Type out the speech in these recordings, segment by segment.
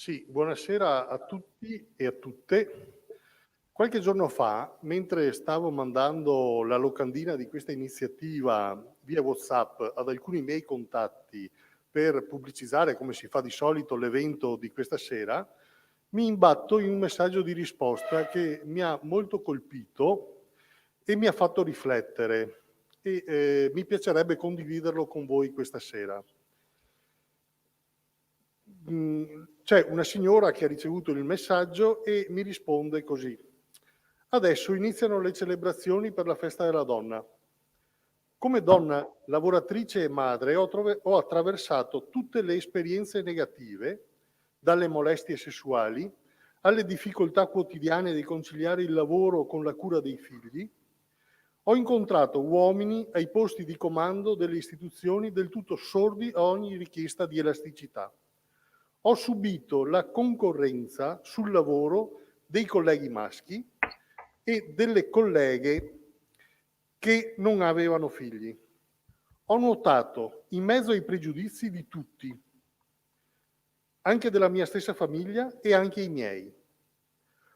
Sì, buonasera a tutti e a tutte. Qualche giorno fa, mentre stavo mandando la locandina di questa iniziativa via WhatsApp ad alcuni miei contatti per pubblicizzare, come si fa di solito, l'evento di questa sera, mi imbatto in un messaggio di risposta che mi ha molto colpito e mi ha fatto riflettere e mi piacerebbe condividerlo con voi questa sera. C'è una signora che ha ricevuto il messaggio e mi risponde così: adesso iniziano le celebrazioni per la festa della donna. Come donna lavoratrice e madre ho attraversato tutte le esperienze negative, dalle molestie sessuali alle difficoltà quotidiane di conciliare il lavoro con la cura dei figli. Ho incontrato uomini ai posti di comando delle istituzioni del tutto sordi a ogni richiesta di elasticità. Ho subito la concorrenza sul lavoro dei colleghi maschi e delle colleghe che non avevano figli. Ho notato, in mezzo ai pregiudizi di tutti, anche della mia stessa famiglia e anche i miei,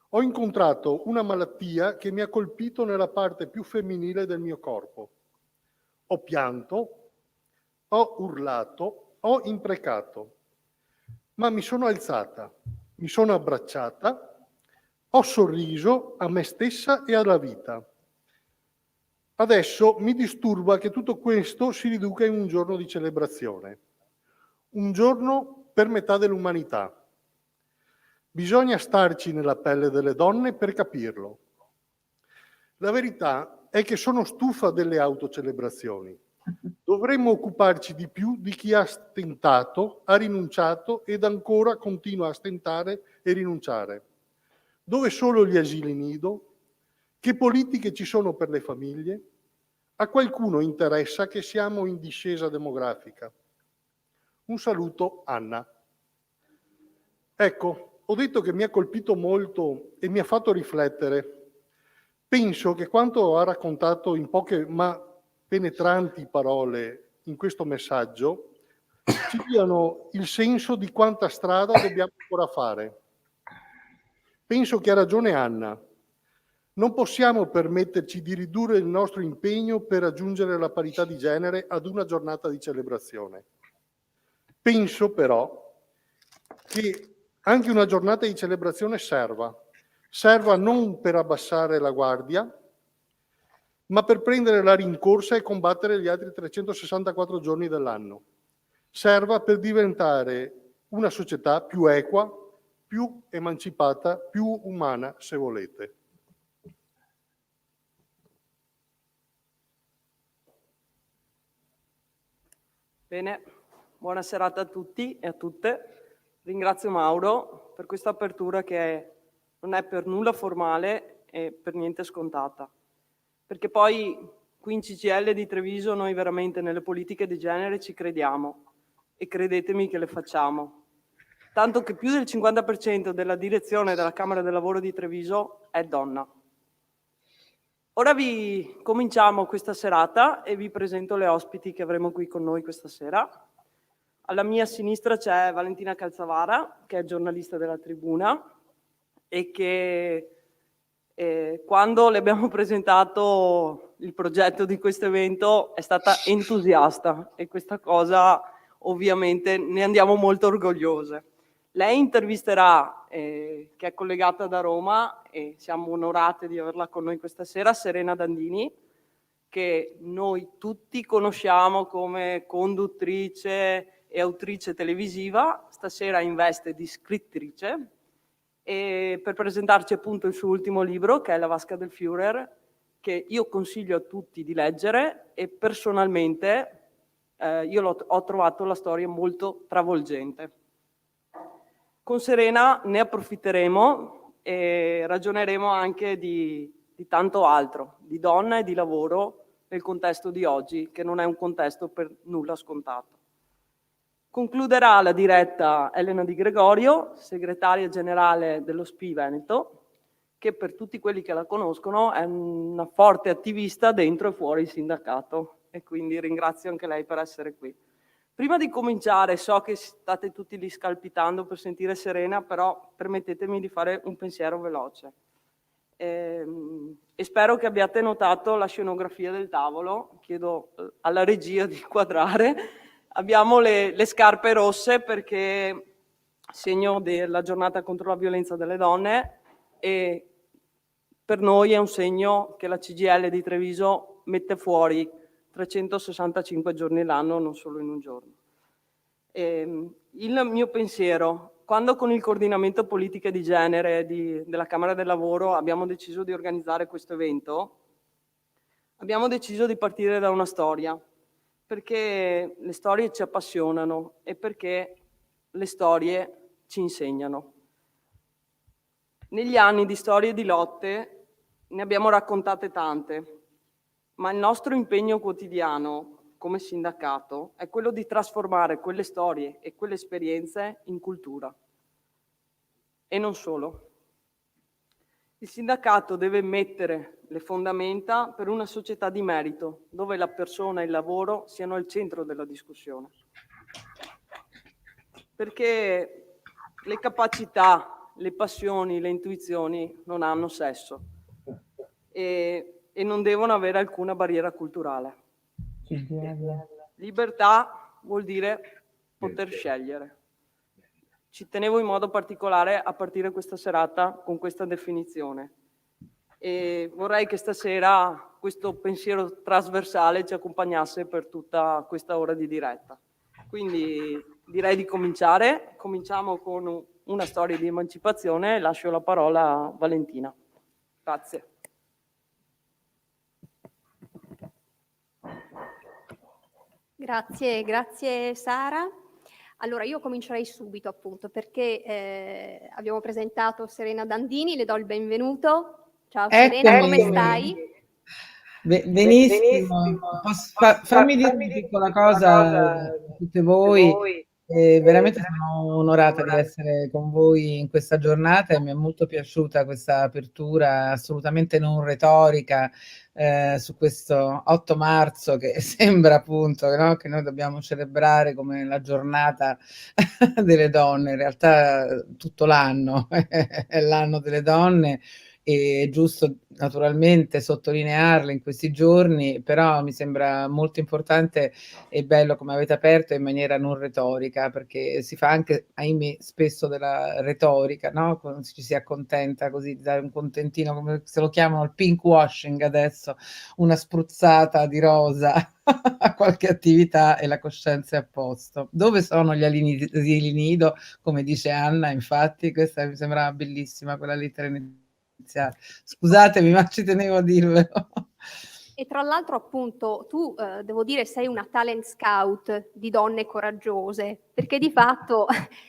ho incontrato una malattia che mi ha colpito nella parte più femminile del mio corpo. Ho pianto, ho urlato, ho imprecato, ma mi sono alzata, mi sono abbracciata, ho sorriso a me stessa e alla vita. Adesso mi disturba che tutto questo si riduca in un giorno di celebrazione, un giorno per metà dell'umanità. Bisogna starci nella pelle delle donne per capirlo. La verità è che sono stufa delle autocelebrazioni. Dovremmo occuparci di più di chi ha stentato, ha rinunciato ed ancora continua a stentare e rinunciare. Dove sono gli asili nido? Che politiche ci sono per le famiglie? A qualcuno interessa che siamo in discesa demografica? Un saluto, Anna. Ecco, ho detto che mi ha colpito molto e mi ha fatto riflettere. Penso che quanto ha raccontato in poche ma penetranti parole in questo messaggio ci diano il senso di quanta strada dobbiamo ancora fare. Penso che ha ragione Anna. Non possiamo permetterci di ridurre il nostro impegno per raggiungere la parità di genere ad una giornata di celebrazione. Penso però che anche una giornata di celebrazione serva non per abbassare la guardia, ma per prendere la rincorsa e combattere gli altri 364 giorni dell'anno. Serva per diventare una società più equa, più emancipata, più umana, se volete. Bene, buona serata a tutti e a tutte. Ringrazio Mauro per questa apertura che non è per nulla formale e per niente scontata. Perché poi qui in CGIL di Treviso noi veramente nelle politiche di genere ci crediamo e credetemi che le facciamo. Tanto che più del 50% della direzione della Camera del Lavoro di Treviso è donna. Ora vi cominciamo questa serata e vi presento le ospiti che avremo qui con noi questa sera. Alla mia sinistra c'è Valentina Calzavara, che è giornalista della Tribuna e che quando le abbiamo presentato il progetto di questo evento è stata entusiasta e questa cosa ovviamente ne andiamo molto orgogliose. Lei intervisterà, che è collegata da Roma e siamo onorate di averla con noi questa sera, Serena Dandini, che noi tutti conosciamo come conduttrice e autrice televisiva, stasera in veste di scrittrice, e per presentarci appunto il suo ultimo libro, che è La vasca del Führer, che io consiglio a tutti di leggere e personalmente io ho trovato la storia molto travolgente. Con Serena ne approfitteremo e ragioneremo anche di tanto altro, di donna e di lavoro nel contesto di oggi, che non è un contesto per nulla scontato. Concluderà la diretta Elena Di Gregorio, segretaria generale dello SPI Veneto, che per tutti quelli che la conoscono è una forte attivista dentro e fuori il sindacato e quindi ringrazio anche lei per essere qui. Prima di cominciare, so che state tutti lì scalpitando per sentire Serena, però permettetemi di fare un pensiero veloce. E spero che abbiate notato la scenografia del tavolo. Chiedo alla regia di inquadrare. Abbiamo le scarpe rosse perché segno della giornata contro la violenza delle donne, e per noi è un segno che la CGIL di Treviso mette fuori 365 giorni l'anno, non solo in un giorno. Il mio pensiero: quando con il coordinamento politiche di genere della Camera del Lavoro abbiamo deciso di organizzare questo evento, abbiamo deciso di partire da una storia, perché le storie ci appassionano e perché le storie ci insegnano. Negli anni di storie e di lotte ne abbiamo raccontate tante, ma il nostro impegno quotidiano come sindacato è quello di trasformare quelle storie e quelle esperienze in cultura. E non solo. Il sindacato deve mettere le fondamenta per una società di merito, dove la persona e il lavoro siano al centro della discussione. Perché le capacità, le passioni, le intuizioni non hanno sesso e non devono avere alcuna barriera culturale. Libertà vuol dire poter scegliere. Ci tenevo in modo particolare a partire questa serata con questa definizione e vorrei che stasera questo pensiero trasversale ci accompagnasse per tutta questa ora di diretta. Quindi direi di cominciare. Cominciamo con una storia di emancipazione e lascio la parola a Valentina. Grazie. Grazie Sara. Allora io comincerei subito, appunto, perché abbiamo presentato Serena Dandini, le do il benvenuto. Ciao Serena, come stai? Benissimo. Fammi dire una piccola cosa a tutte voi. Veramente sono onorata di essere con voi in questa giornata e mi è molto piaciuta questa apertura assolutamente non retorica su questo 8 marzo che sembra appunto, no, che noi dobbiamo celebrare come la giornata delle donne. In realtà tutto l'anno è l'anno delle donne. È giusto naturalmente sottolinearle in questi giorni, però mi sembra molto importante e bello come avete aperto in maniera non retorica, perché si fa anche, ahimè, spesso della retorica, no? Ci si accontenta così di dare un contentino, come se lo chiamano il pink washing adesso, una spruzzata di rosa a qualche attività e la coscienza è a posto. Dove sono gli asili nido, come dice Anna? Infatti questa mi sembrava bellissima, quella lettera iniziale. Scusatemi, ma ci tenevo a dirvelo. E tra l'altro, appunto, tu devo dire sei una talent scout di donne coraggiose, perché di fatto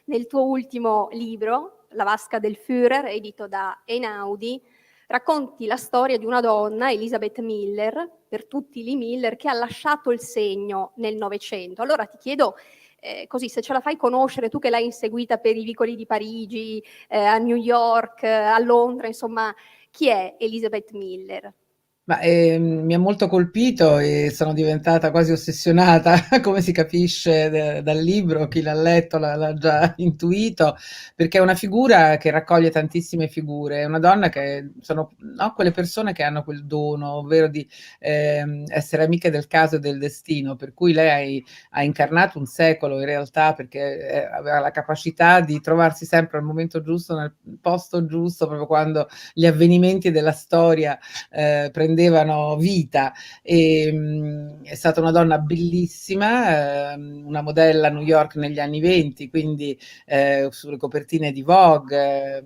nel tuo ultimo libro, La vasca del Führer, edito da Einaudi, racconti la storia di una donna, Elizabeth Miller, per tutti Lee Miller, che ha lasciato il segno nel Novecento. Allora ti chiedo, così, se ce la fai conoscere, tu che l'hai inseguita per i vicoli di Parigi, a New York, a Londra, insomma, chi è Elizabeth Miller? Ma mi ha molto colpito e sono diventata quasi ossessionata, come si capisce dal libro, chi l'ha letto l'ha già intuito, perché è una figura che raccoglie tantissime figure, è una donna che sono, no, quelle persone che hanno quel dono, ovvero di essere amiche del caso e del destino, per cui lei ha incarnato un secolo in realtà, perché aveva la capacità di trovarsi sempre al momento giusto, nel posto giusto, proprio quando gli avvenimenti della storia prendevano vita. È stata una donna bellissima, una modella a New York negli anni '20, quindi sulle copertine di Vogue,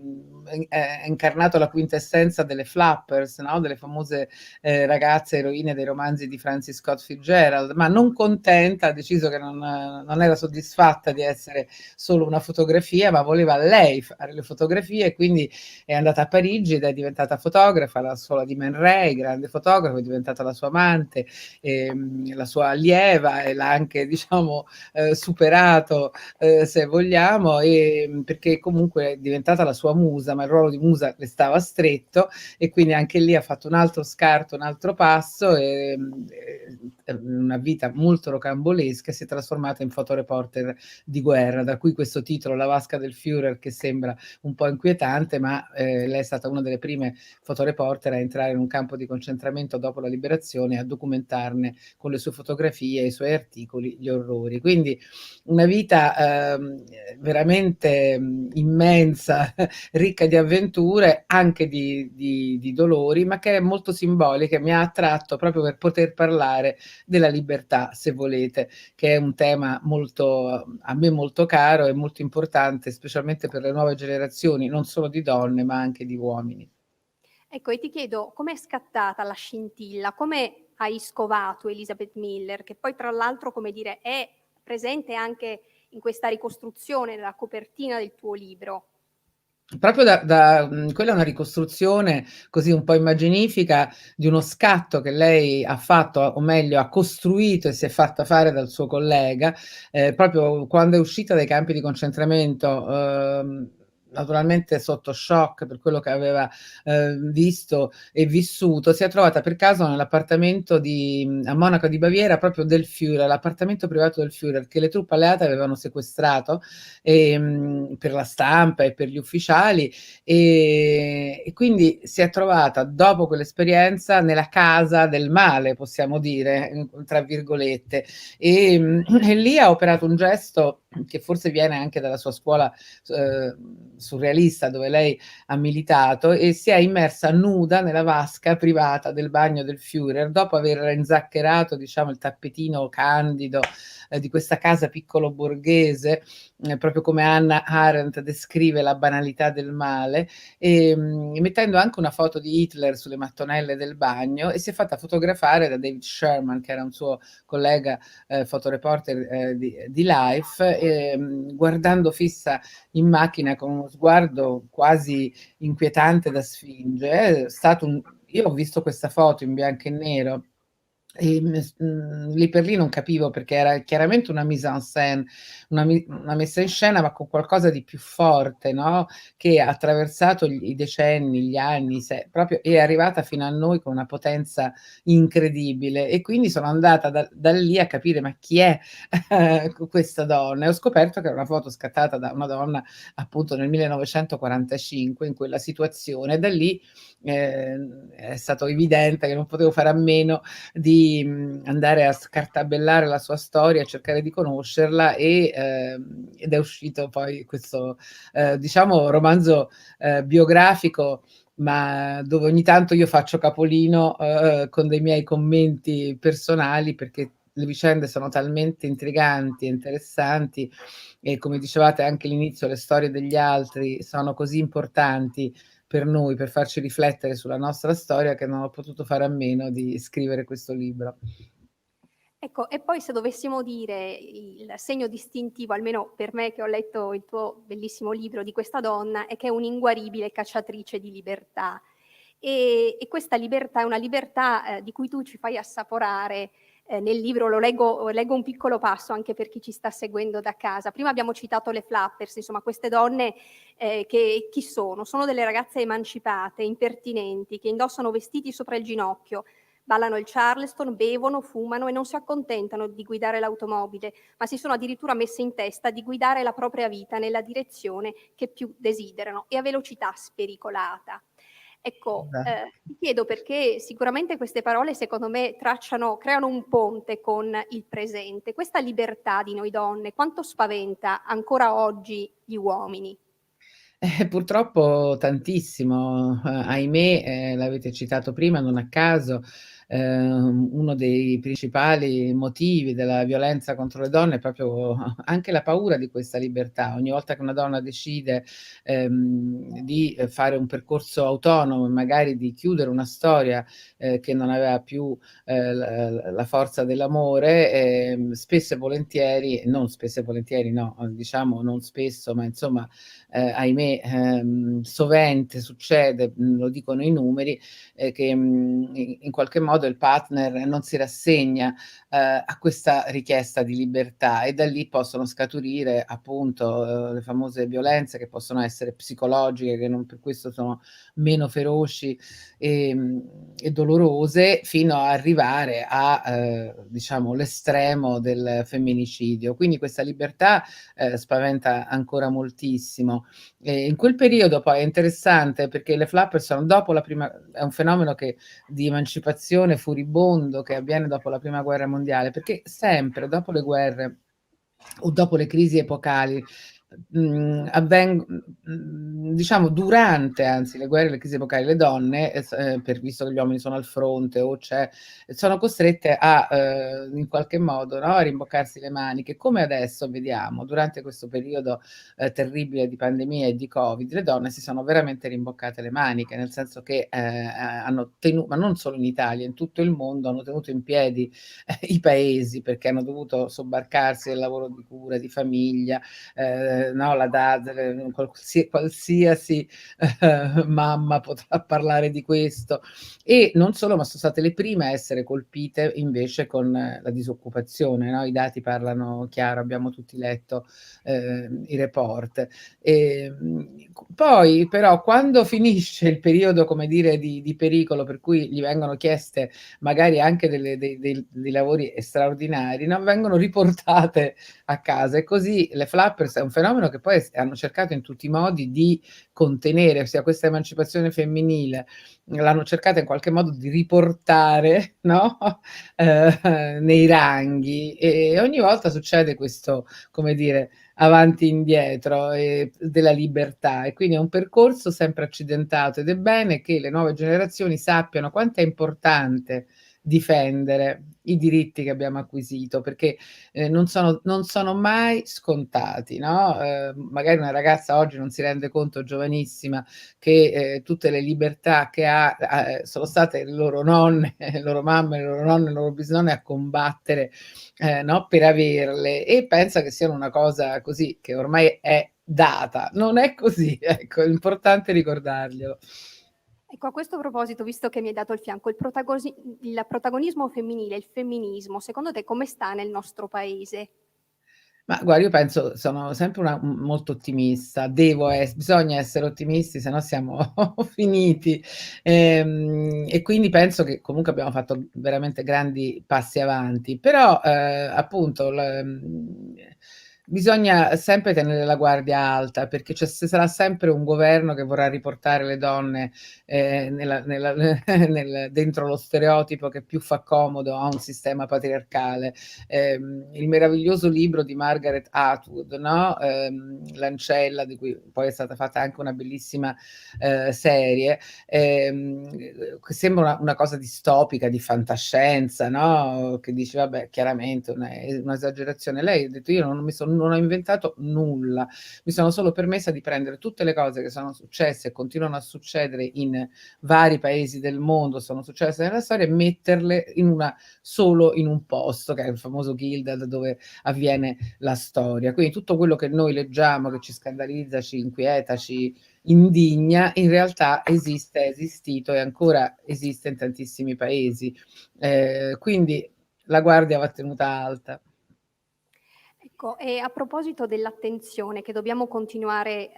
ha incarnato la quintessenza delle flappers, no? Delle famose ragazze eroine dei romanzi di Francis Scott Fitzgerald, ma non contenta, ha deciso che non era soddisfatta di essere solo una fotografia, ma voleva lei fare le fotografie, e quindi è andata a Parigi ed è diventata fotografa, la scuola di Man Ray, grande fotografo, è diventata la sua amante, la sua allieva, e l'ha anche, diciamo, superato, se vogliamo, perché comunque è diventata la sua musa, ma il ruolo di musa le stava stretto, e quindi anche lì ha fatto un altro scarto, un altro passo, una vita molto rocambolesca, si è trasformata in fotoreporter di guerra, da cui questo titolo La vasca del Führer, che sembra un po' inquietante, ma lei è stata una delle prime fotoreporter a entrare in un campo di concentramento dopo la liberazione e a documentarne con le sue fotografie e i suoi articoli gli orrori. Quindi una vita veramente immensa, ricca di avventure, anche di dolori, ma che è molto simbolica e mi ha attratto proprio per poter parlare della libertà, se volete, che è un tema molto, a me molto caro e molto importante, specialmente per le nuove generazioni, non solo di donne, ma anche di uomini. Ecco, e ti chiedo, com'è scattata la scintilla? Come hai scovato Elizabeth Miller, che poi tra l'altro, come dire, è presente anche in questa ricostruzione della copertina del tuo libro? Proprio quella è una ricostruzione così un po' immaginifica di uno scatto che lei ha fatto, o meglio ha costruito e si è fatta fare dal suo collega, proprio quando è uscita dai campi di concentramento, naturalmente sotto shock per quello che aveva visto e vissuto, si è trovata per caso nell'appartamento a Monaco di Baviera, proprio del Führer, l'appartamento privato del Führer, che le truppe alleate avevano sequestrato per la stampa e per gli ufficiali, e quindi si è trovata dopo quell'esperienza nella casa del male, possiamo dire, tra virgolette, e lì ha operato un gesto che forse viene anche dalla sua scuola surrealista dove lei ha militato, e si è immersa nuda nella vasca privata del bagno del Führer dopo aver inzaccherato, diciamo, il tappetino candido di questa casa piccolo borghese, proprio come Hannah Arendt descrive la banalità del male, mettendo anche una foto di Hitler sulle mattonelle del bagno, e si è fatta fotografare da David Sherman, che era un suo collega fotoreporter di Life, guardando fissa in macchina con uno sguardo quasi inquietante da sfinge. È stato io ho visto questa foto in bianco e nero e lì per lì non capivo, perché era chiaramente una mise en scène, una messa in scena, ma con qualcosa di più forte, no? Che ha attraversato i decenni, gli anni, proprio è arrivata fino a noi con una potenza incredibile, e quindi sono andata da lì a capire ma chi è questa donna, e ho scoperto che era una foto scattata da una donna appunto nel 1945 in quella situazione, e da lì è stato evidente che non potevo fare a meno di andare a scartabellare la sua storia, cercare di conoscerla, ed è uscito poi questo diciamo romanzo biografico, ma dove ogni tanto io faccio capolino con dei miei commenti personali, perché le vicende sono talmente intriganti e interessanti, e come dicevate anche all'inizio, le storie degli altri sono così importanti per noi, per farci riflettere sulla nostra storia, che non ho potuto fare a meno di scrivere questo libro. Ecco, e poi se dovessimo dire il segno distintivo, almeno per me che ho letto il tuo bellissimo libro, di questa donna, è che è un'inguaribile cacciatrice di libertà. E questa libertà è una libertà di cui tu ci fai assaporare nel libro. Leggo un piccolo passo anche per chi ci sta seguendo da casa. Prima abbiamo citato le flappers, insomma queste donne che chi sono? Sono delle ragazze emancipate, impertinenti, che indossano vestiti sopra il ginocchio, ballano il Charleston, bevono, fumano e non si accontentano di guidare l'automobile, ma si sono addirittura messe in testa di guidare la propria vita nella direzione che più desiderano e a velocità spericolata. Ecco, ti chiedo, perché sicuramente queste parole secondo me creano un ponte con il presente. Questa libertà di noi donne, quanto spaventa ancora oggi gli uomini? Purtroppo tantissimo, ahimè, l'avete citato prima, non a caso, uno dei principali motivi della violenza contro le donne è proprio anche la paura di questa libertà. Ogni volta che una donna decide di fare un percorso autonomo, magari di chiudere una storia che non aveva più la forza dell'amore, spesso e volentieri, no, diciamo non spesso, ma insomma ahimè, sovente succede, lo dicono i numeri, che in qualche modo modo il partner non si rassegna a questa richiesta di libertà, e da lì possono scaturire appunto le famose violenze, che possono essere psicologiche, che non per questo sono meno feroci e dolorose, fino a arrivare a diciamo l'estremo del femminicidio. Quindi questa libertà spaventa ancora moltissimo. In quel periodo poi è interessante, perché le flapper sono dopo la prima, è un fenomeno di emancipazione furibondo che avviene dopo la prima guerra mondiale, perché sempre dopo le guerre o dopo le crisi epocali, diciamo durante, anzi, le guerre e le crisi epocali, le donne, visto che gli uomini sono al fronte o sono costrette a in qualche modo, no, a rimboccarsi le maniche, come adesso vediamo durante questo periodo terribile di pandemia e di Covid. Le donne si sono veramente rimboccate le maniche, nel senso che hanno tenuto, ma non solo in Italia, in tutto il mondo, hanno tenuto in piedi i paesi, perché hanno dovuto sobbarcarsi del lavoro di cura, di famiglia, no, la DAD, qualsiasi mamma potrà parlare di questo. E non solo, ma sono state le prime a essere colpite invece con la disoccupazione, no? I dati parlano chiaro, abbiamo tutti letto i report. Poi però, quando finisce il periodo, come dire, di pericolo, per cui gli vengono chieste magari anche dei lavori straordinari, non vengono riportate a casa, e così le flappers è un fenomeno che poi hanno cercato in tutti i modi di contenere, ossia questa emancipazione femminile l'hanno cercata in qualche modo di riportare, no? Nei ranghi, e ogni volta succede questo, come dire, avanti e indietro della libertà, e quindi è un percorso sempre accidentato, ed è bene che le nuove generazioni sappiano quanto è importante difendere i diritti che abbiamo acquisito, perché non sono mai scontati, no? Magari una ragazza oggi non si rende conto, giovanissima, che tutte le libertà che ha sono state le loro nonne, le loro mamme, le loro nonne, le loro bisnonne a combattere, no? Per averle, e pensa che siano una cosa così che ormai è data. Non è così, ecco, è importante ricordarglielo. Ecco, a questo proposito, visto che mi hai dato il fianco, il protagonismo femminile, il femminismo, secondo te come sta nel nostro paese? Ma guarda, io penso, sono sempre molto ottimista, bisogna essere ottimisti, se no siamo finiti. E quindi penso che comunque abbiamo fatto veramente grandi passi avanti, però appunto bisogna sempre tenere la guardia alta, perché ci sarà sempre un governo che vorrà riportare le donne dentro lo stereotipo che più fa comodo a un sistema patriarcale. Il meraviglioso libro di Margaret Atwood, no? L'Ancella, di cui poi è stata fatta anche una bellissima serie, che sembra una cosa distopica, di fantascienza, no? Che dice, vabbè, chiaramente un'esagerazione. Lei ha detto, io non ho inventato nulla, mi sono solo permessa di prendere tutte le cose che sono successe e continuano a succedere in vari paesi del mondo, sono successe nella storia, e metterle solo in un posto, che è il famoso Gilded, dove avviene la storia. Quindi tutto quello che noi leggiamo, che ci scandalizza, ci inquieta, ci indigna, in realtà è esistito e ancora esiste in tantissimi paesi. Quindi la guardia va tenuta alta. Ecco, e a proposito dell'attenzione che dobbiamo continuare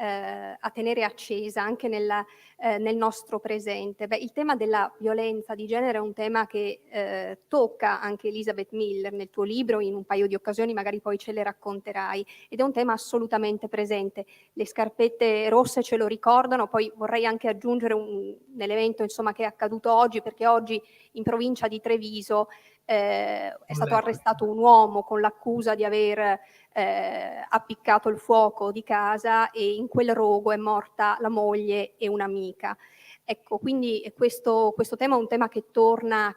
a tenere accesa anche nel nostro presente, il tema della violenza di genere è un tema che tocca anche Elizabeth Miller nel tuo libro in un paio di occasioni, magari poi ce le racconterai, ed è un tema assolutamente presente. Le scarpette rosse ce lo ricordano, poi vorrei anche aggiungere un elemento, insomma, che è accaduto oggi, perché oggi in provincia di Treviso è stato arrestato un uomo con l'accusa di aver appiccato il fuoco di casa, e in quel rogo è morta la moglie e un'amica. Ecco, quindi questo tema è un tema che torna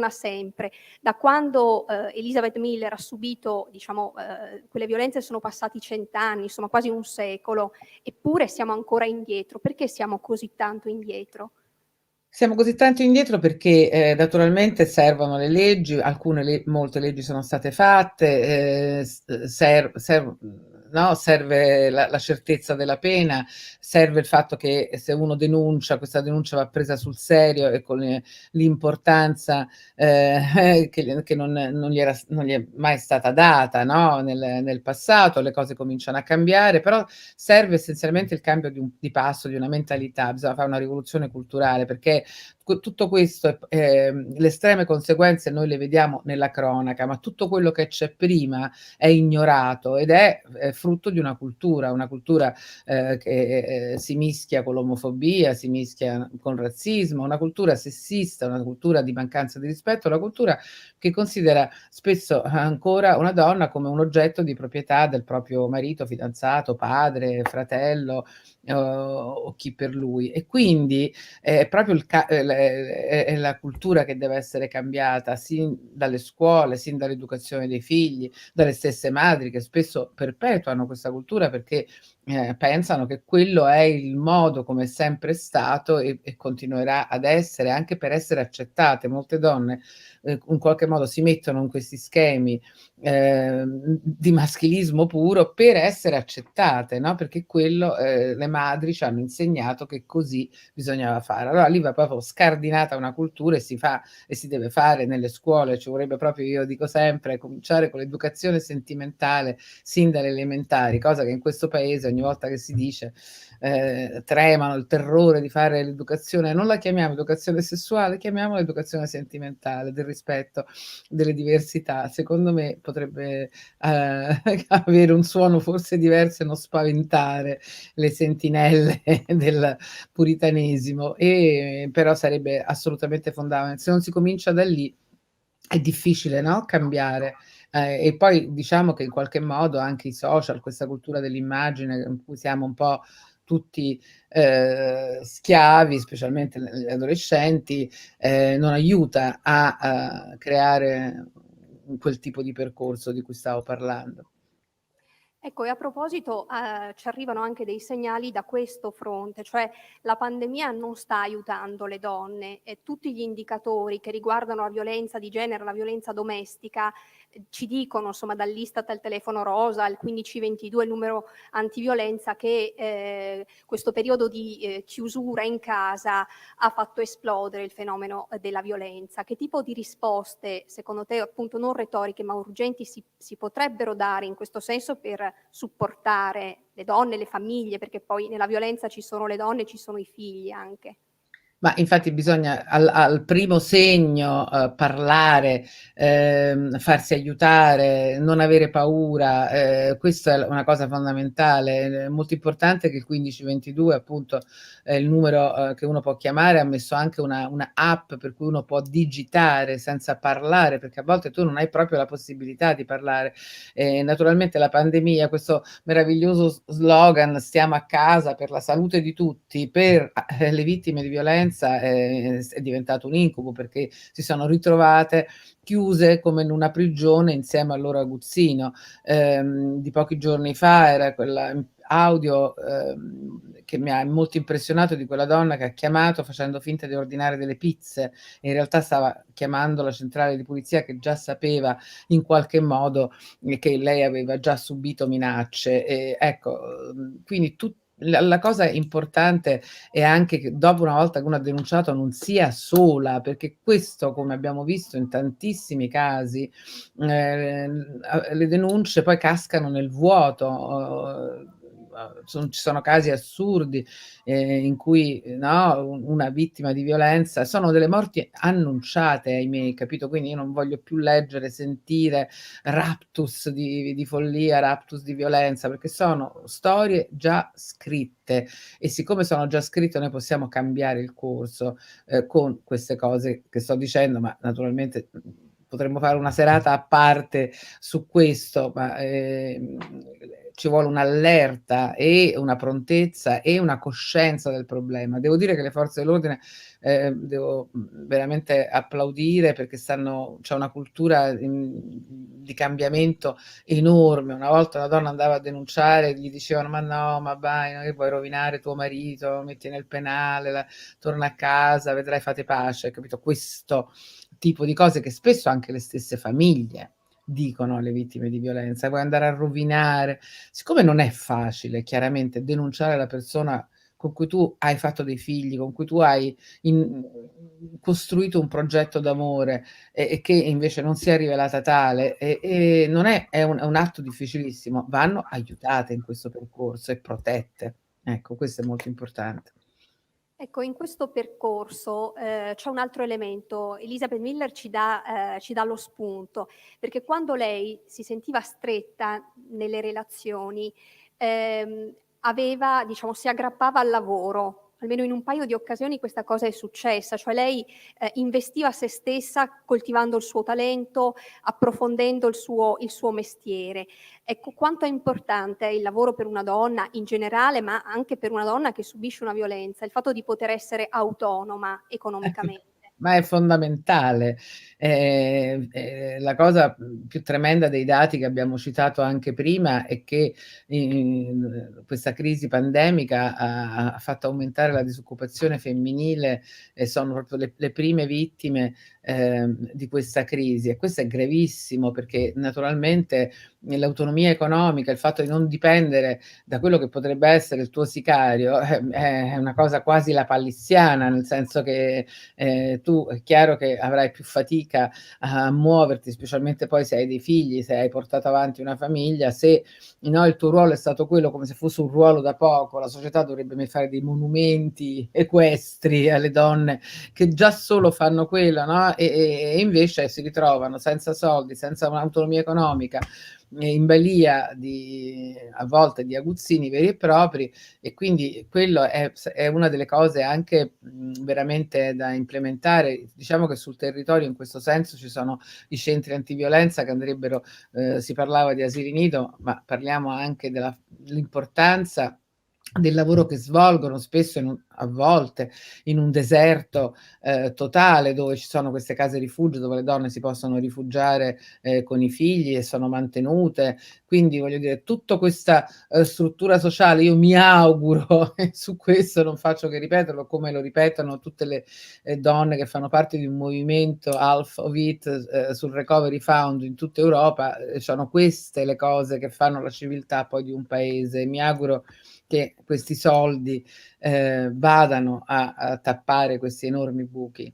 sempre. Da quando Elizabeth Miller ha subito, diciamo, quelle violenze sono passati 100 anni, insomma quasi un secolo, eppure siamo ancora indietro. Perché siamo così tanto indietro? Siamo così tanto indietro perché naturalmente servono le leggi, molte leggi sono state fatte, no, serve la certezza della pena, serve il fatto che se uno denuncia, questa denuncia va presa sul serio e con l'importanza che non gli è mai stata data, no, nel passato, le cose cominciano a cambiare, però serve essenzialmente il cambio di passo, di una mentalità, bisogna fare una rivoluzione culturale, perché tutto questo, le estreme conseguenze noi le vediamo nella cronaca, ma tutto quello che c'è prima è ignorato ed è frutto di una cultura che si mischia con l'omofobia, si mischia con il razzismo, una cultura sessista, una cultura di mancanza di rispetto, una cultura che considera spesso ancora una donna come un oggetto di proprietà del proprio marito, fidanzato, padre, fratello o chi per lui. E quindi è proprio è la cultura che deve essere cambiata, sin dalle scuole, sin dall'educazione dei figli, dalle stesse madri che spesso perpetuano questa cultura perché pensano che quello è il modo come è sempre stato e continuerà ad essere, anche per essere accettate. Molte donne in qualche modo si mettono in questi schemi di maschilismo puro per essere accettate, no? Perché quello le madri ci hanno insegnato che così bisognava fare. Allora lì va proprio scardinata una cultura e si fa e si deve fare nelle scuole, ci vorrebbe proprio, io dico sempre, cominciare con l'educazione sentimentale sin dalle elementari, cosa che in questo paese ogni volta che si dice tremano il terrore di fare l'educazione, non la chiamiamo educazione sessuale, chiamiamola educazione sentimentale, del rispetto delle diversità. Secondo me potrebbe avere un suono forse diverso e non spaventare le sentinelle del puritanesimo, però sarebbe assolutamente fondamentale. Se non si comincia da lì è difficile, no, cambiare. E poi diciamo che in qualche modo anche i social, questa cultura dell'immagine in cui siamo un po' tutti schiavi, specialmente gli adolescenti, non aiuta a creare quel tipo di percorso di cui stavo parlando. Ecco, e a proposito, ci arrivano anche dei segnali da questo fronte, cioè la pandemia non sta aiutando le donne e tutti gli indicatori che riguardano la violenza di genere, la violenza domestica, ci dicono, insomma, dall'Istat al telefono rosa, al 1522, il numero antiviolenza, che questo periodo di chiusura in casa ha fatto esplodere il fenomeno della violenza. Che tipo di risposte, secondo te, appunto non retoriche ma urgenti, si potrebbero dare in questo senso per supportare le donne, le famiglie, perché poi nella violenza ci sono le donne, ci sono i figli anche? Ma infatti bisogna al primo segno parlare, farsi aiutare, non avere paura, questa è una cosa fondamentale. È molto importante che il 1522 appunto è il numero che uno può chiamare, ha messo anche una app per cui uno può digitare senza parlare, perché a volte tu non hai proprio la possibilità di parlare. Naturalmente la pandemia, questo meraviglioso slogan "stiamo a casa per la salute di tutti", per le vittime di violenza è diventato un incubo, perché si sono ritrovate chiuse come in una prigione insieme al loro aguzzino. Di pochi giorni fa era quella audio che mi ha molto impressionato, di quella donna che ha chiamato facendo finta di ordinare delle pizze, in realtà stava chiamando la centrale di polizia che già sapeva in qualche modo che lei aveva già subito minacce. Ecco, quindi la cosa importante è anche che dopo, una volta che uno ha denunciato, non sia sola, perché questo, come abbiamo visto in tantissimi casi, le denunce poi cascano nel vuoto. Ci sono casi assurdi in cui, no, una vittima di violenza, sono delle morti annunciate, ahimè, capito? Quindi io non voglio più leggere, sentire raptus di follia, raptus di violenza, perché sono storie già scritte, e siccome sono già scritte noi possiamo cambiare il corso con queste cose che sto dicendo, ma naturalmente potremmo fare una serata a parte su questo, ma ci vuole un'allerta e una prontezza e una coscienza del problema. Devo dire che le forze dell'ordine devo veramente applaudire, perché c'è una cultura di cambiamento enorme. Una volta una donna andava a denunciare, gli dicevano: ma no, ma vai, non è che vuoi rovinare tuo marito, metti nel penale, torna a casa, vedrai, fate pace, capito? Questo tipo di cose che spesso anche le stesse famiglie dicono alle vittime di violenza, vuoi andare a rovinare. Siccome non è facile chiaramente denunciare la persona con cui tu hai fatto dei figli, con cui tu hai costruito un progetto d'amore e che invece non si è rivelata tale, e non è un atto difficilissimo, vanno aiutate in questo percorso e protette. Ecco, questo è molto importante. Ecco, in questo percorso, c'è un altro elemento. Elizabeth Miller ci dà lo spunto, perché quando lei si sentiva stretta nelle relazioni, aveva diciamo si aggrappava al lavoro. Almeno in un paio di occasioni questa cosa è successa, cioè lei, investiva se stessa coltivando il suo talento, approfondendo il suo mestiere. Ecco, quanto è importante il lavoro per una donna in generale, ma anche per una donna che subisce una violenza, il fatto di poter essere autonoma economicamente. Ma è fondamentale. La cosa, più tremenda dei dati che abbiamo citato anche prima è che questa crisi pandemica ha fatto aumentare la disoccupazione femminile e sono proprio le prime vittime, di questa crisi, e questo è gravissimo perché naturalmente l'autonomia economica, il fatto di non dipendere da quello che potrebbe essere il tuo sicario, è una cosa quasi lapalissiana, nel senso che tu è chiaro che avrai più fatica a muoverti, specialmente poi se hai dei figli, se hai portato avanti una famiglia, se no, il tuo ruolo è stato quello come se fosse un ruolo da poco, la società dovrebbe fare dei monumenti equestri alle donne che già solo fanno quello, no? E invece si ritrovano senza soldi, senza un'autonomia economica, in balia a volte di aguzzini veri e propri, e quindi quello è una delle cose anche veramente da implementare. Diciamo che sul territorio in questo senso ci sono i centri antiviolenza che andrebbero, si parlava di asili nido, ma parliamo anche dell'importanza del lavoro che svolgono spesso a volte in un deserto totale, dove ci sono queste case rifugio dove le donne si possono rifugiare con i figli e sono mantenute. Quindi voglio dire, tutta questa struttura sociale, io mi auguro, e su questo non faccio che ripeterlo, come lo ripetono tutte le donne che fanno parte di un movimento, Half of It, sul Recovery Fund in tutta Europa, sono queste le cose che fanno la civiltà poi di un paese. Mi auguro che questi soldi vadano a tappare questi enormi buchi.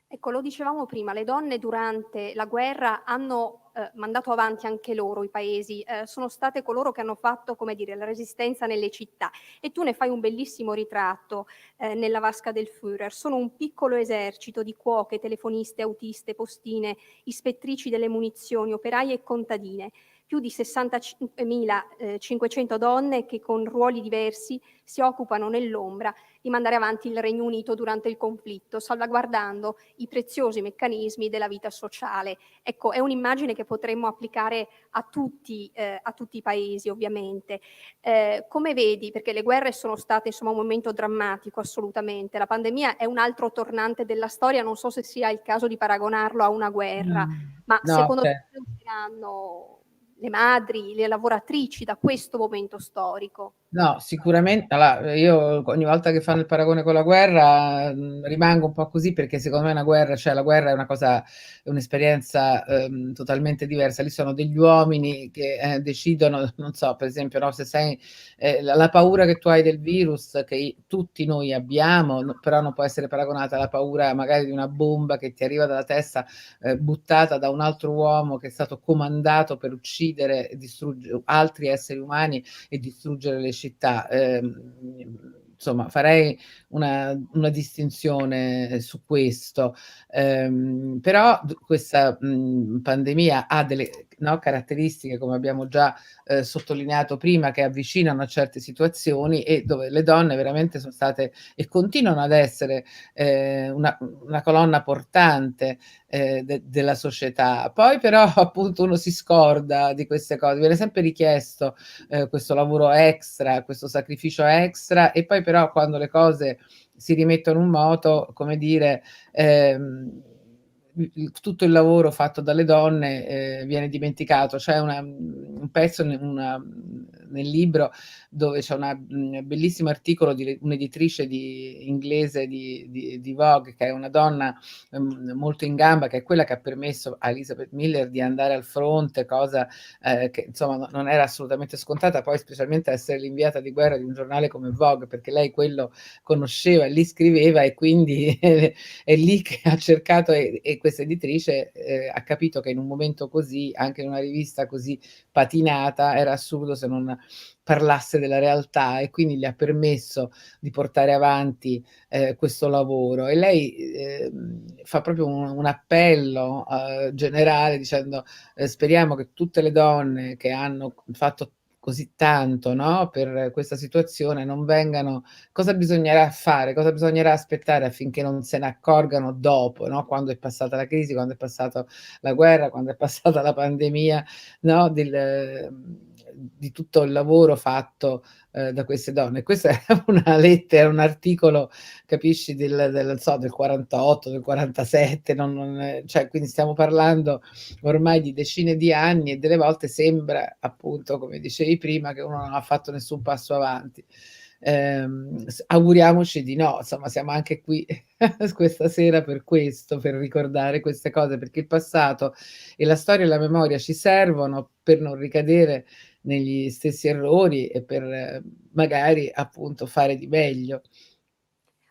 Ecco, lo dicevamo prima, le donne durante la guerra hanno mandato avanti anche loro i paesi, sono state coloro che hanno fatto, come dire, la resistenza nelle città, e tu ne fai un bellissimo ritratto nella vasca del Führer. Sono un piccolo esercito di cuoche, telefoniste, autiste, postine, ispettrici delle munizioni, operaie e contadine, più di 65.500 donne che con ruoli diversi si occupano nell'ombra di mandare avanti il Regno Unito durante il conflitto, salvaguardando i preziosi meccanismi della vita sociale. Ecco, è un'immagine che potremmo applicare a tutti i paesi, ovviamente. Come vedi, perché le guerre sono state insomma un momento drammatico, assolutamente. La pandemia è un altro tornante della storia, non so se sia il caso di paragonarlo a una guerra, ma No, secondo te usciranno le madri, le lavoratrici da questo momento storico? no, sicuramente allora, io ogni volta che fanno il paragone con la guerra, rimango un po' così, perché secondo me una guerra, cioè la guerra è una cosa, è un'esperienza totalmente diversa. Lì sono degli uomini che decidono, non so, per esempio, no, se sei la paura che tu hai del virus, che tutti noi abbiamo, però non può essere paragonata alla paura magari di una bomba che ti arriva dalla testa, buttata da un altro uomo che è stato comandato per uccidere e distruggere altri esseri umani e distruggere le città. Insomma, farei una distinzione su questo. Però questa pandemia ha delle, no, caratteristiche, come abbiamo già sottolineato prima, che avvicinano a certe situazioni e dove le donne veramente sono state e continuano ad essere una colonna portante della società. Poi però appunto uno si scorda di queste cose, viene sempre richiesto questo lavoro extra, questo sacrificio extra, e poi però quando le cose si rimettono in moto, come dire, tutto il lavoro fatto dalle donne viene dimenticato. C'è un pezzo nel libro dove c'è un bellissimo articolo di un'editrice inglese di Vogue, che è una donna molto in gamba, che è quella che ha permesso a Elizabeth Miller di andare al fronte, cosa che insomma non era assolutamente scontata, poi specialmente essere l'inviata di guerra di un giornale come Vogue, perché lei quello conosceva e lì scriveva, e quindi è lì che ha cercato, e questa editrice ha capito che in un momento così, anche in una rivista così patinata, era assurdo se non parlasse della realtà, e quindi gli ha permesso di portare avanti questo lavoro. E lei fa proprio un appello generale dicendo speriamo che tutte le donne che hanno fatto così tanto, no, per questa situazione non vengano, cosa bisognerà fare, cosa bisognerà aspettare affinché non se ne accorgano dopo, no, quando è passata la crisi, quando è passata la guerra, quando è passata la pandemia, no, di tutto il lavoro fatto da queste donne. Questa è una lettera, un articolo, capisci, non so, del 48, del 47, cioè, quindi stiamo parlando ormai di decine di anni, e delle volte sembra, appunto, come dicevi prima, che uno non ha fatto nessun passo avanti. Auguriamoci di no, insomma, siamo anche qui questa sera per questo, per ricordare queste cose, perché il passato e la storia e la memoria ci servono per non ricadere negli stessi errori e per magari, appunto, fare di meglio.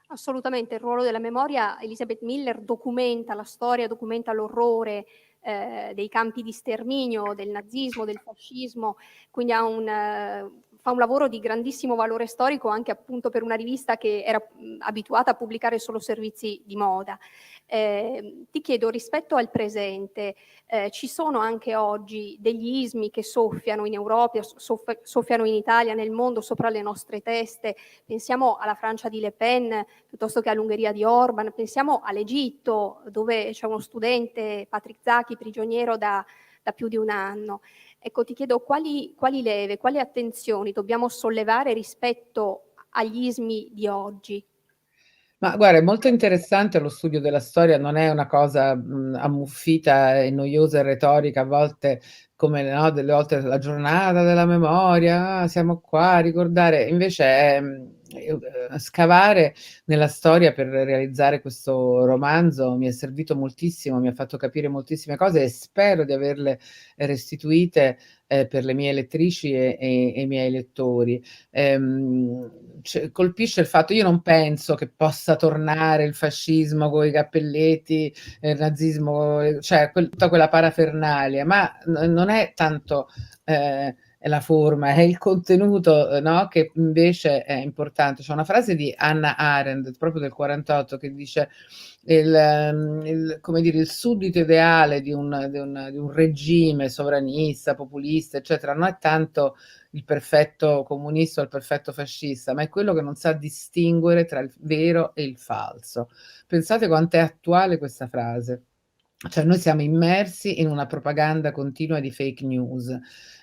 Assolutamente, il ruolo della memoria. Elizabeth Miller documenta la storia, documenta l'orrore dei campi di sterminio, del nazismo, del fascismo, quindi fa un lavoro di grandissimo valore storico, anche appunto per una rivista che era abituata a pubblicare solo servizi di moda. Ti chiedo, rispetto al presente, ci sono anche oggi degli ismi che soffiano in Europa, soffiano in Italia, nel mondo, sopra le nostre teste? Pensiamo alla Francia di Le Pen, piuttosto che all'Ungheria di Orban, pensiamo all'Egitto, dove c'è uno studente, Patrick Zaki, prigioniero da più di un anno. Ecco, ti chiedo quali leve, quali attenzioni dobbiamo sollevare rispetto agli ismi di oggi? Ma guarda, è molto interessante lo studio della storia, non è una cosa, ammuffita e noiosa e retorica, a volte come, no, delle volte la giornata della memoria, siamo qua a ricordare, invece è, scavare nella storia per realizzare questo romanzo mi è servito moltissimo, mi ha fatto capire moltissime cose, e spero di averle restituite, per le mie lettrici e i miei lettori. Colpisce il fatto, io non penso che possa tornare il fascismo coi cappelletti, il nazismo, cioè tutta quella parafernalia, ma non è tanto è la forma, è il contenuto, no, che invece è importante. C'è una frase di Hannah Arendt, proprio del 48, che dice come dire, il suddito ideale di un regime sovranista, populista, eccetera, non è tanto il perfetto comunista o il perfetto fascista, ma è quello che non sa distinguere tra il vero e il falso. Pensate quanto è attuale questa frase. Cioè noi siamo immersi in una propaganda continua di fake news.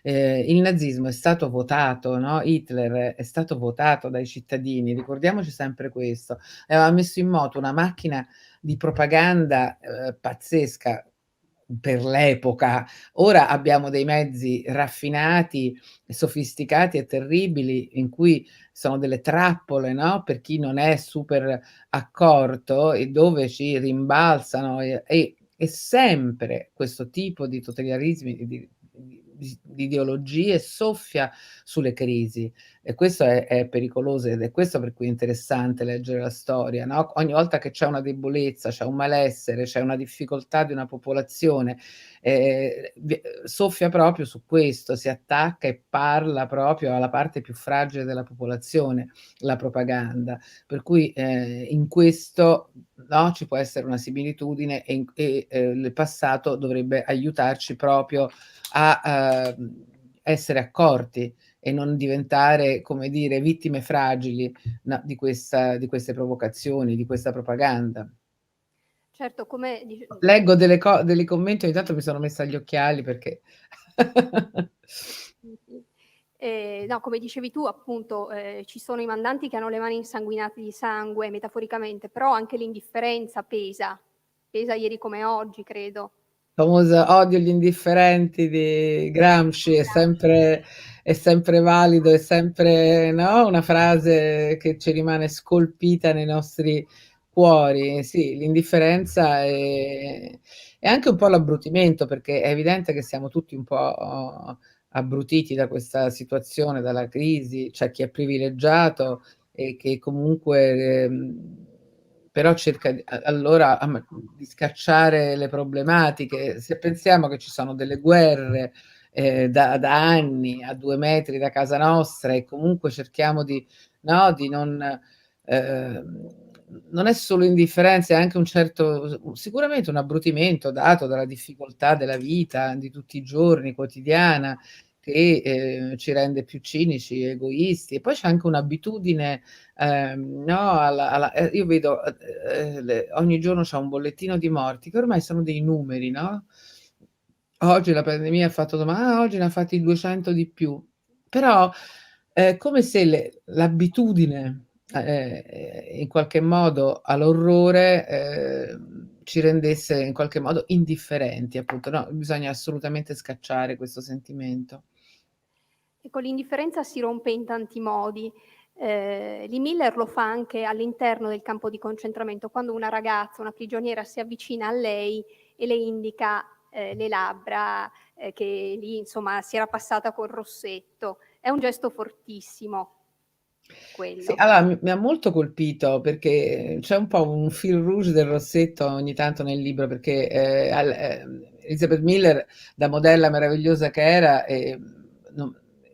Il nazismo è stato votato, no? Hitler è stato votato dai cittadini, ricordiamoci sempre questo. Aveva messo in moto una macchina di propaganda pazzesca per l'epoca. Ora abbiamo dei mezzi raffinati, sofisticati e terribili, in cui sono delle trappole, no, per chi non è super accorto, e dove ci rimbalzano, e sempre questo tipo di totalitarismi, di ideologie soffia sulle crisi, e questo è pericoloso, ed è questo per cui è interessante leggere la storia, no, ogni volta che c'è una debolezza, c'è un malessere, c'è una difficoltà di una popolazione, soffia proprio su questo, si attacca e parla proprio alla parte più fragile della popolazione, la propaganda. Per cui, in questo, no, ci può essere una similitudine, il passato dovrebbe aiutarci proprio a essere accorti e non diventare, come dire, vittime fragili, no, di queste provocazioni, di questa propaganda. Certo, come Leggo dei commenti, ogni tanto mi sono messa gli occhiali perché no, come dicevi tu, appunto, ci sono i mandanti che hanno le mani insanguinate di sangue, metaforicamente, però anche l'indifferenza pesa. pesa ieri come oggi, credo. Famoso odio gli indifferenti di Gramsci è sempre valido, è sempre, no, una frase che ci rimane scolpita nei nostri cuori. Sì, l'indifferenza è anche un po' l'abbrutimento, perché è evidente che siamo tutti un po' abbrutiti da questa situazione, dalla crisi. C'è chi è privilegiato e che comunque però cerca allora di scacciare le problematiche. Se pensiamo che ci sono delle guerre da anni a 2 metri da casa nostra e comunque cerchiamo di, no, di non è solo indifferenza, è anche un certo, sicuramente un abbrutimento dato dalla difficoltà della vita di tutti i giorni, quotidiana, che ci rende più cinici, egoisti. E poi c'è anche un'abitudine, no, io vedo ogni giorno c'è un bollettino di morti che ormai sono dei numeri, no? Oggi la pandemia ha fatto, ma oggi ne ha fatti 200 di più. Però è come se l'abitudine in qualche modo all'orrore ci rendesse in qualche modo indifferenti, appunto. No, bisogna assolutamente scacciare questo sentimento. Ecco, l'indifferenza si rompe in tanti modi. Lee Miller lo fa anche all'interno del campo di concentramento, quando una ragazza, una prigioniera, si avvicina a lei e le indica le labbra che lì insomma si era passata col rossetto. È un gesto fortissimo quello. Sì, allora mi ha molto colpito perché c'è un po' un fil rouge del rossetto ogni tanto nel libro, perché Elizabeth Miller, da modella meravigliosa che era,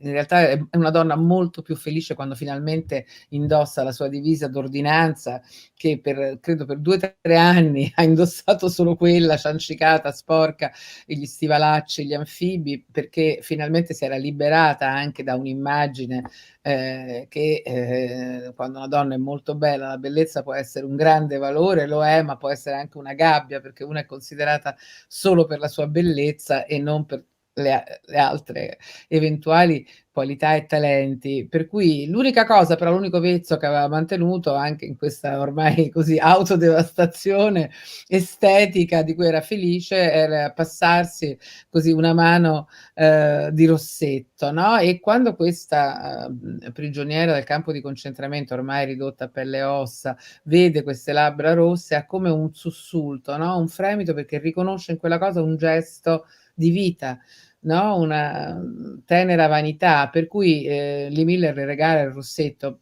in realtà è una donna molto più felice quando finalmente indossa la sua divisa d'ordinanza, che credo per 2 o 3 anni ha indossato solo quella, ciancicata, sporca, e gli stivalacci, gli anfibi, perché finalmente si era liberata anche da un'immagine che quando una donna è molto bella, la bellezza può essere un grande valore, lo è, ma può essere anche una gabbia, perché una è considerata solo per la sua bellezza e non per le altre eventuali qualità e talenti. Per cui l'unica cosa, però l'unico vezzo che aveva mantenuto anche in questa ormai così autodevastazione estetica di cui era felice, era passarsi così una mano di rossetto, no? E quando questa prigioniera del campo di concentramento, ormai ridotta a pelle e ossa, vede queste labbra rosse, ha come un sussulto, no? Un fremito, perché riconosce in quella cosa un gesto di vita, no? Una tenera vanità, per cui Lee Miller le regala il rossetto.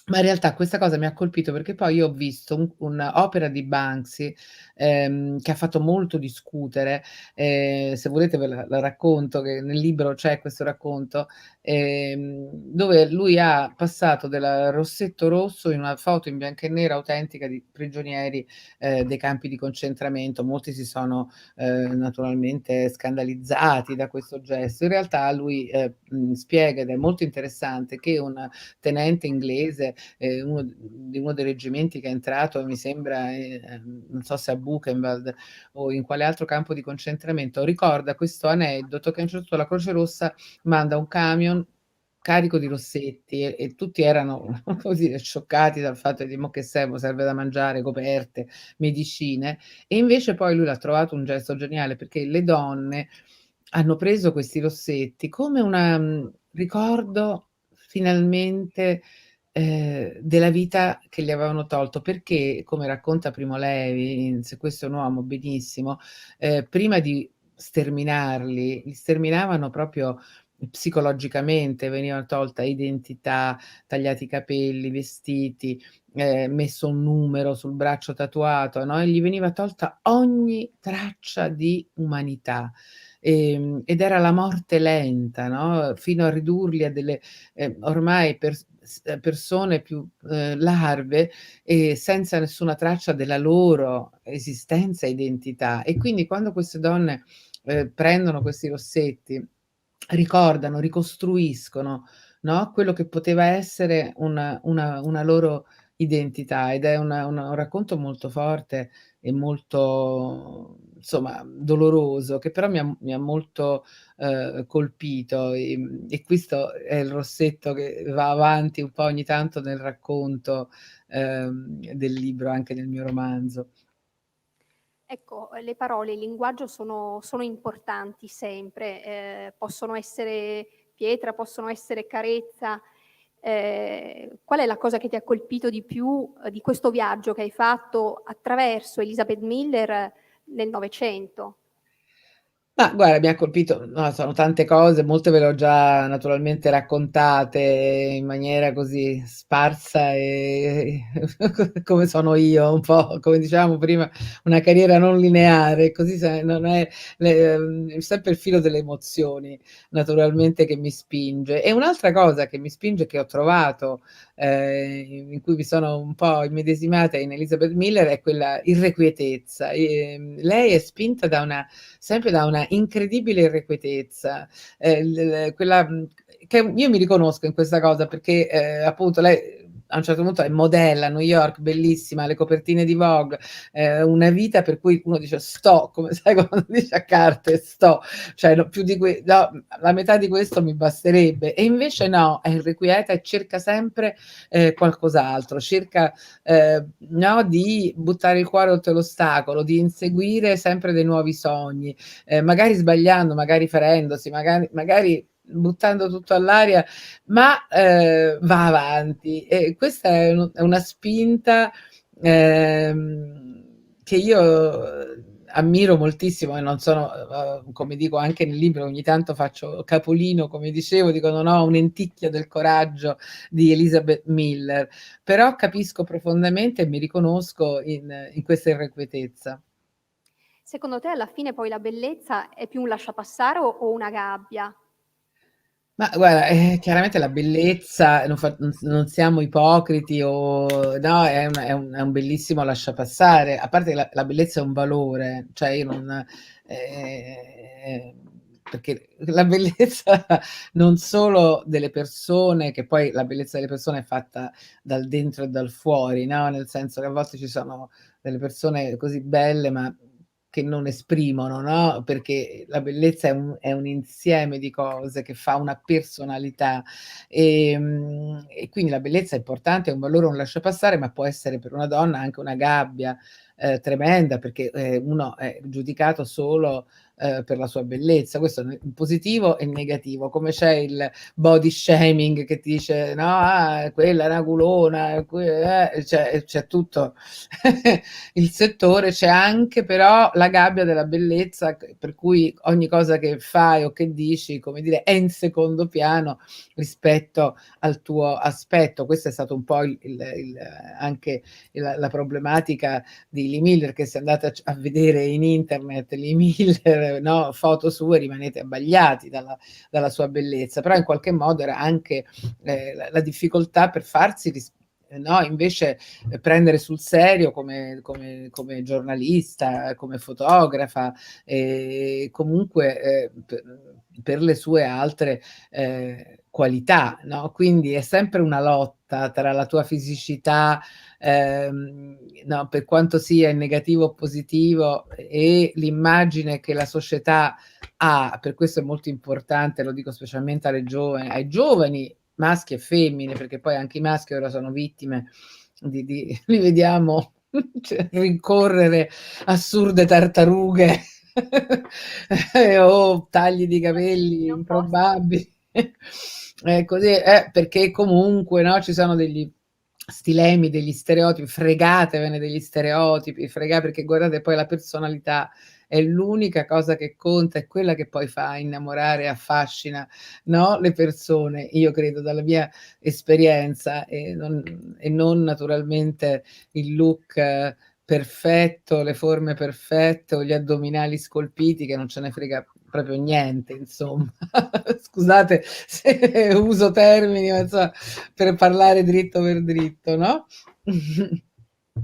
Ma in realtà questa cosa mi ha colpito perché poi io ho visto un'opera di Banksy che ha fatto molto discutere. Se volete ve la racconto, che nel libro c'è questo racconto, dove lui ha passato del rossetto rosso in una foto in bianco e nero autentica di prigionieri dei campi di concentramento. Molti si sono naturalmente scandalizzati da questo gesto. In realtà lui spiega, ed è molto interessante, che un tenente inglese, uno dei reggimenti che è entrato, mi sembra, non so se a Buchenwald o in quale altro campo di concentramento, ricorda questo aneddoto che a un certo punto la Croce Rossa manda un camion carico di rossetti e tutti erano così scioccati dal fatto di mo che serve da mangiare, coperte, medicine, e invece poi lui l'ha trovato un gesto geniale, perché le donne hanno preso questi rossetti come ricordo finalmente della vita che gli avevano tolto, perché, come racconta Primo Levi in Se questo è un uomo, benissimo, prima di sterminarli, li sterminavano proprio psicologicamente, veniva tolta identità, tagliati i capelli, vestiti, messo un numero sul braccio tatuato, no, e gli veniva tolta ogni traccia di umanità. Ed era la morte lenta, no, fino a ridurli a delle ormai persone più larve e senza nessuna traccia della loro esistenza e identità. E quindi quando queste donne prendono questi rossetti, ricordano, ricostruiscono, no, quello che poteva essere una loro identità, ed è un racconto molto forte e molto, insomma, doloroso, che però mi ha molto colpito, e questo è il rossetto che va avanti un po' ogni tanto nel racconto del libro, anche nel mio romanzo. Ecco, le parole, il linguaggio sono importanti sempre, possono essere pietra, possono essere carezza. Qual è la cosa che ti ha colpito di più, di questo viaggio che hai fatto attraverso Elizabeth Miller nel Novecento? Ma guarda, mi ha colpito, no, sono tante cose, molte ve le ho già naturalmente raccontate in maniera così sparsa e come sono io, un po' come dicevamo prima, una carriera non lineare, così non è sempre il filo delle emozioni, naturalmente, che mi spinge. E un'altra cosa che mi spinge, che ho trovato, in cui mi sono un po' immedesimata in Elizabeth Miller, è quella irrequietezza. Lei è spinta sempre da una incredibile irrequietezza, quella che io mi riconosco in questa cosa perché appunto lei a un certo punto è modella a New York, bellissima, le copertine di Vogue, una vita per cui uno dice sto, come sai quando dice a carte sto, cioè no, no, la metà di questo mi basterebbe, e invece no, è irrequieta e cerca sempre qualcos'altro, cerca no, di buttare il cuore oltre l'ostacolo, di inseguire sempre dei nuovi sogni, magari sbagliando, magari ferendosi, magari buttando tutto all'aria, ma va avanti. E questa è una spinta che io ammiro moltissimo, e non sono, come dico anche nel libro, ogni tanto faccio capolino, come dicevo, dico non ho un'enticchia del coraggio di Elizabeth Miller, però capisco profondamente e mi riconosco in questa irrequietezza. Secondo te alla fine poi la bellezza è più un lasciapassare o una gabbia? Ma guarda, chiaramente la bellezza, non siamo ipocriti o no, è un bellissimo lasciapassare, a parte che la bellezza è un valore, cioè io non, perché la bellezza non solo delle persone, che poi la bellezza delle persone è fatta dal dentro e dal fuori, no? Nel senso che a volte ci sono delle persone così belle, ma che non esprimono, no? Perché la bellezza è un insieme di cose che fa una personalità, e quindi la bellezza è importante, è un valore, un lasciapassare, ma può essere per una donna anche una gabbia, tremenda, perché, uno è giudicato solo, per la sua bellezza. Questo in positivo e in negativo, come c'è il body shaming che ti dice: "No, quella è una culona, c'è tutto il settore, c'è anche però la gabbia della bellezza, per cui ogni cosa che fai o che dici, come dire, è in secondo piano rispetto al tuo aspetto. Questo è stato un po' anche la problematica di Lee Miller, che se andate a vedere in internet Lee Miller, no, foto sue, rimanete abbagliati dalla sua bellezza, però in qualche modo era anche la difficoltà per farsi no, invece prendere sul serio come giornalista, come fotografa, comunque per le sue altre qualità, no? Quindi è sempre una lotta tra la tua fisicità, no, per quanto sia in negativo o positivo, e l'immagine che la società ha. Per questo è molto importante, lo dico specialmente ai giovani maschi e femmine, perché poi anche i maschi ora sono vittime li vediamo cioè, rincorrere assurde tartarughe o tagli di capelli improbabili. Così, perché comunque, no, ci sono degli stilemi, degli stereotipi, fregatevene degli stereotipi, perché guardate, poi la personalità è l'unica cosa che conta, è quella che poi fa innamorare e affascina, no, le persone, io credo, dalla mia esperienza, e non naturalmente il look perfetto, le forme perfette o gli addominali scolpiti, che non ce ne frega proprio niente, insomma. Scusate se uso termini, ma insomma, per parlare dritto per dritto, no?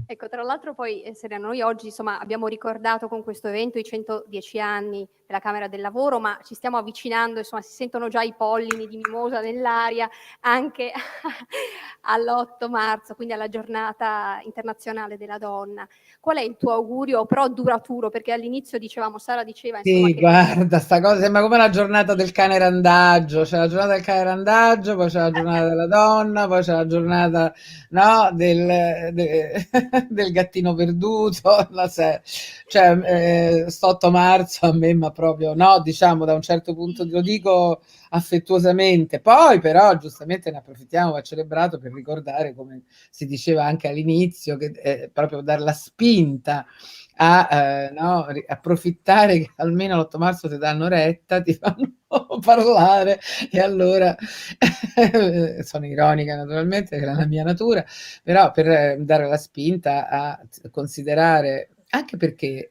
Ecco, tra l'altro poi Serena, noi oggi insomma abbiamo ricordato con questo evento i 110 anni della Camera del Lavoro, ma ci stiamo avvicinando, insomma si sentono già i pollini di mimosa nell'aria anche all'8 marzo, quindi alla giornata internazionale della donna. Qual è il tuo augurio, però duraturo? Perché all'inizio dicevamo, Sara diceva insomma Sì, che... guarda, sta cosa sembra come la giornata del cane randaggio, c'è la giornata del cane randaggio, poi c'è la giornata della donna, poi c'è la giornata, no, del gattino perduto, cioè, st'8 marzo a me, ma proprio, no, diciamo da un certo punto, lo dico affettuosamente, poi però giustamente ne approfittiamo, va celebrato per ricordare, come si diceva anche all'inizio, che proprio dar la spinta a no, approfittare che almeno l'8 marzo ti danno retta, ti fanno parlare e allora sono ironica naturalmente, che è la mia natura, però per dare la spinta a considerare, anche perché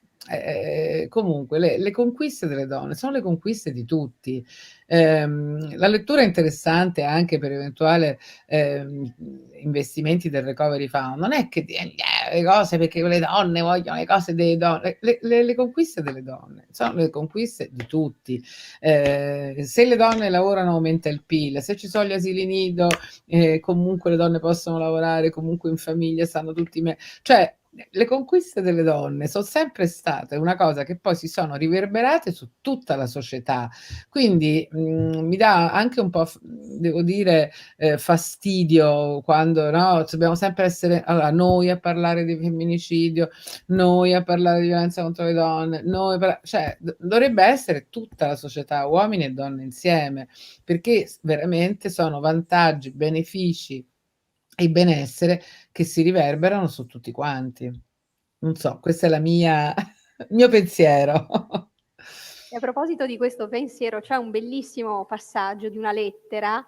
comunque le conquiste delle donne sono le conquiste di tutti. La lettura è interessante anche per eventuale investimenti del recovery fund, non è che le cose perché le donne vogliono le cose delle donne, le conquiste delle donne sono le conquiste di tutti. Se le donne lavorano aumenta il PIL, se ci sono gli asili nido comunque le donne possono lavorare, comunque in famiglia stanno tutti cioè le conquiste delle donne sono sempre state una cosa che poi si sono riverberate su tutta la società, quindi mi dà anche un po', devo dire, fastidio quando no, dobbiamo sempre essere allora, noi a parlare di femminicidio, noi a parlare di violenza contro le donne, cioè dovrebbe essere tutta la società, uomini e donne insieme, perché veramente sono vantaggi, benefici e benessere che si riverberano su tutti quanti. Non so, questo è la mia il mio pensiero. E a proposito di questo pensiero, c'è un bellissimo passaggio di una lettera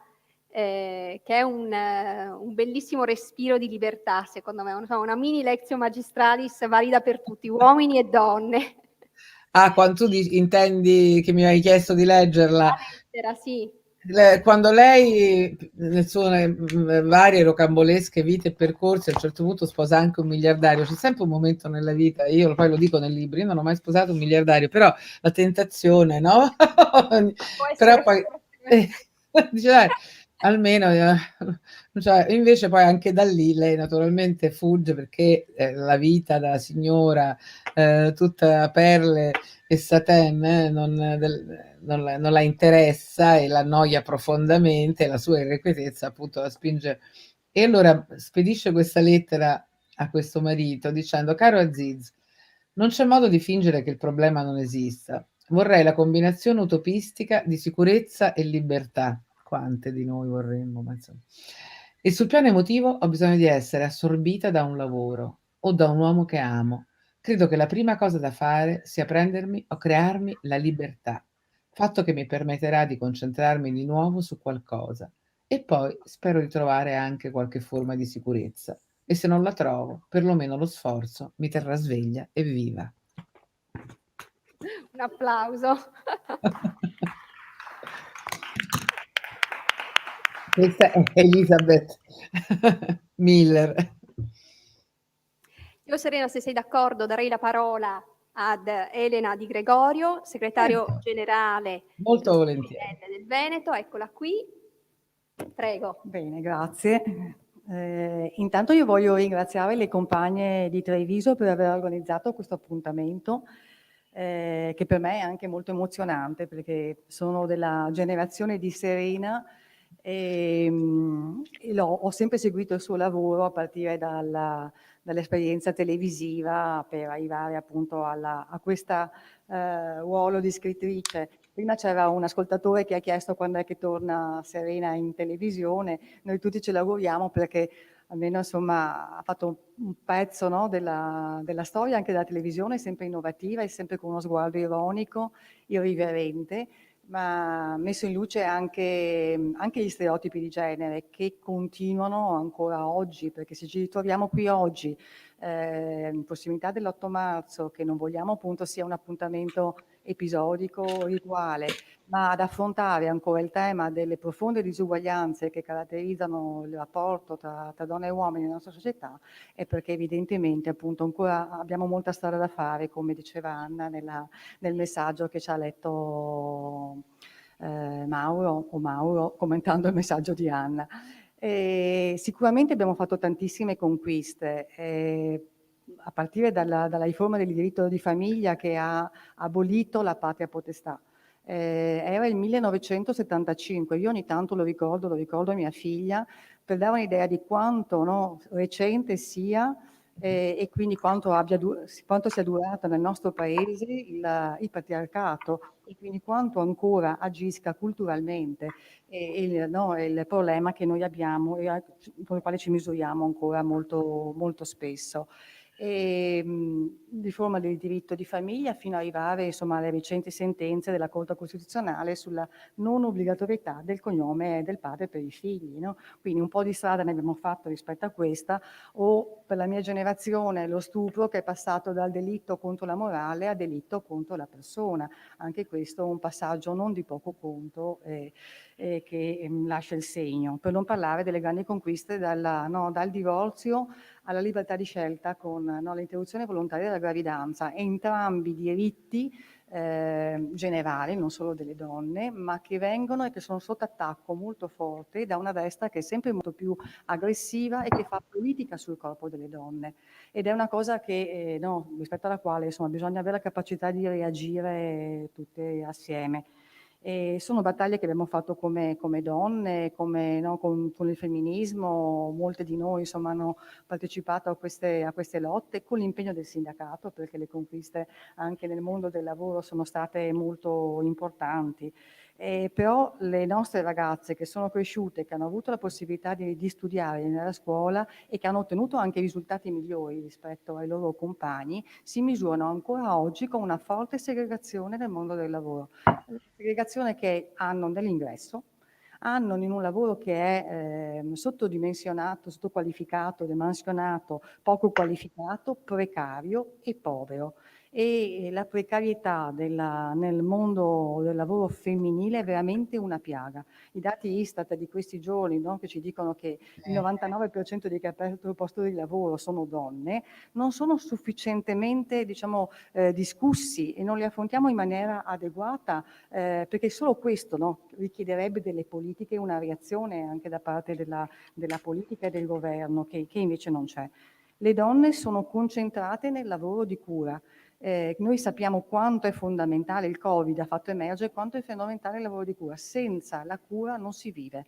che è un bellissimo respiro di libertà, secondo me, una mini lectio magistralis valida per tutti, uomini e donne. Ah, quando tu intendi che mi hai chiesto di leggerla, La lettera, sì. Quando lei, nel suo varie rocambolesche vite e percorsi, a un certo punto sposa anche un miliardario, c'è sempre un momento nella vita, io poi lo dico nel libro, io non ho mai sposato un miliardario, però la tentazione, no? Può Però essere poi forte. dice, dai, almeno, cioè, invece poi anche da lì lei naturalmente fugge perché la vita da signora tutta perle e Satin non la interessa e la annoia profondamente, la sua irrequietezza appunto la spinge. E allora spedisce questa lettera a questo marito dicendo: caro Aziz, non c'è modo di fingere che il problema non esista. Vorrei la combinazione utopistica di sicurezza e libertà. Quante di noi vorremmo, ma insomma. E sul piano emotivo ho bisogno di essere assorbita da un lavoro o da un uomo che amo. Credo che la prima cosa da fare sia prendermi o crearmi la libertà, fatto che mi permetterà di concentrarmi di nuovo su qualcosa. E poi spero di trovare anche qualche forma di sicurezza. E se non la trovo, perlomeno lo sforzo mi terrà sveglia e viva. Un applauso. Questa è Elizabeth Miller. Io Serena, se sei d'accordo, darei la parola ad Elena Di Gregorio, segretario generale Molto del volentieri. CGIL del Veneto, eccola qui. Prego. Bene, grazie. Intanto io voglio ringraziare le compagne di Treviso per aver organizzato questo appuntamento, che per me è anche molto emozionante perché sono della generazione di Serena e ho sempre seguito il suo lavoro a partire dall'esperienza televisiva per arrivare appunto a questo ruolo di scrittrice. Prima c'era un ascoltatore che ha chiesto quando è che torna Serena in televisione, noi tutti ce l'auguriamo perché almeno insomma ha fatto un pezzo, no, della storia anche della televisione, sempre innovativa e sempre con uno sguardo ironico, irriverente, ma ha messo in luce anche gli stereotipi di genere che continuano ancora oggi, perché se ci ritroviamo qui oggi in prossimità dell'8 marzo, che non vogliamo appunto sia un appuntamento episodico, rituale, ma ad affrontare ancora il tema delle profonde disuguaglianze che caratterizzano il rapporto tra donne e uomini nella nostra società, è perché evidentemente appunto ancora abbiamo molta strada da fare, come diceva Anna nel messaggio che ci ha letto Mauro commentando il messaggio di Anna. Sicuramente abbiamo fatto tantissime conquiste, a partire dalla riforma del diritto di famiglia che ha abolito la patria potestà. Era il 1975, io ogni tanto lo ricordo a mia figlia, per dare un'idea di quanto, no, recente sia e quindi quanto sia durata nel nostro paese il patriarcato e quindi quanto ancora agisca culturalmente il problema che noi abbiamo e con il quale ci misuriamo ancora molto, molto spesso. Riforma del diritto di famiglia fino ad arrivare insomma, alle recenti sentenze della Corte Costituzionale sulla non obbligatorietà del cognome del padre per i figli, no? Quindi un po' di strada ne abbiamo fatto rispetto a questa, o per la mia generazione lo stupro che è passato dal delitto contro la morale a delitto contro la persona. Anche questo è un passaggio non di poco conto che lascia il segno, per non parlare delle grandi conquiste dal divorzio alla libertà di scelta con l'interruzione volontaria della gravidanza, entrambi diritti generali, non solo delle donne, ma che vengono e che sono sotto attacco molto forte da una destra che è sempre molto più aggressiva e che fa politica sul corpo delle donne. Ed è una cosa che, rispetto alla quale insomma, bisogna avere la capacità di reagire tutte assieme. E sono battaglie che abbiamo fatto come donne, con il femminismo, molte di noi insomma, hanno partecipato a queste lotte con l'impegno del sindacato, perché le conquiste anche nel mondo del lavoro sono state molto importanti. Però le nostre ragazze che sono cresciute, che hanno avuto la possibilità di studiare nella scuola e che hanno ottenuto anche risultati migliori rispetto ai loro compagni, si misurano ancora oggi con una forte segregazione nel mondo del lavoro. La segregazione che hanno nell'ingresso, hanno in un lavoro che è sottodimensionato, sottoqualificato, demansionato, poco qualificato, precario e povero. E la precarietà nel mondo del lavoro femminile è veramente una piaga. I dati Istat di questi giorni, no, che ci dicono che il 99% dei che ha aperto il posto di lavoro sono donne, non sono sufficientemente discussi e non li affrontiamo in maniera adeguata, perché solo questo, no, richiederebbe delle politiche, una reazione anche da parte della politica e del governo che invece non c'è. Le donne sono concentrate nel lavoro di cura. Noi sappiamo quanto è fondamentale, il Covid ha fatto emergere quanto è fondamentale il lavoro di cura. Senza la cura non si vive.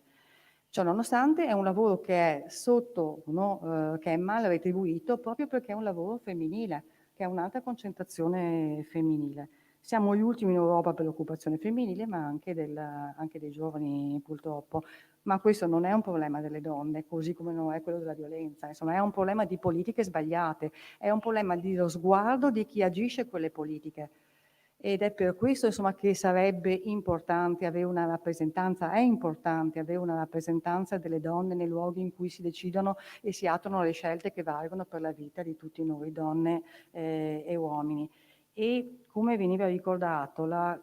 Ciò nonostante è un lavoro che è che è mal retribuito proprio perché è un lavoro femminile, che ha un'alta concentrazione femminile. Siamo gli ultimi in Europa per l'occupazione femminile, ma anche dei giovani purtroppo. Ma questo non è un problema delle donne, così come non è quello della violenza. Insomma, è un problema di politiche sbagliate, è un problema dello sguardo di chi agisce quelle politiche. Ed è per questo insomma, che sarebbe importante avere una rappresentanza, è importante avere una rappresentanza delle donne nei luoghi in cui si decidono e si attuano le scelte che valgono per la vita di tutti noi, donne e uomini. E come veniva ricordato, la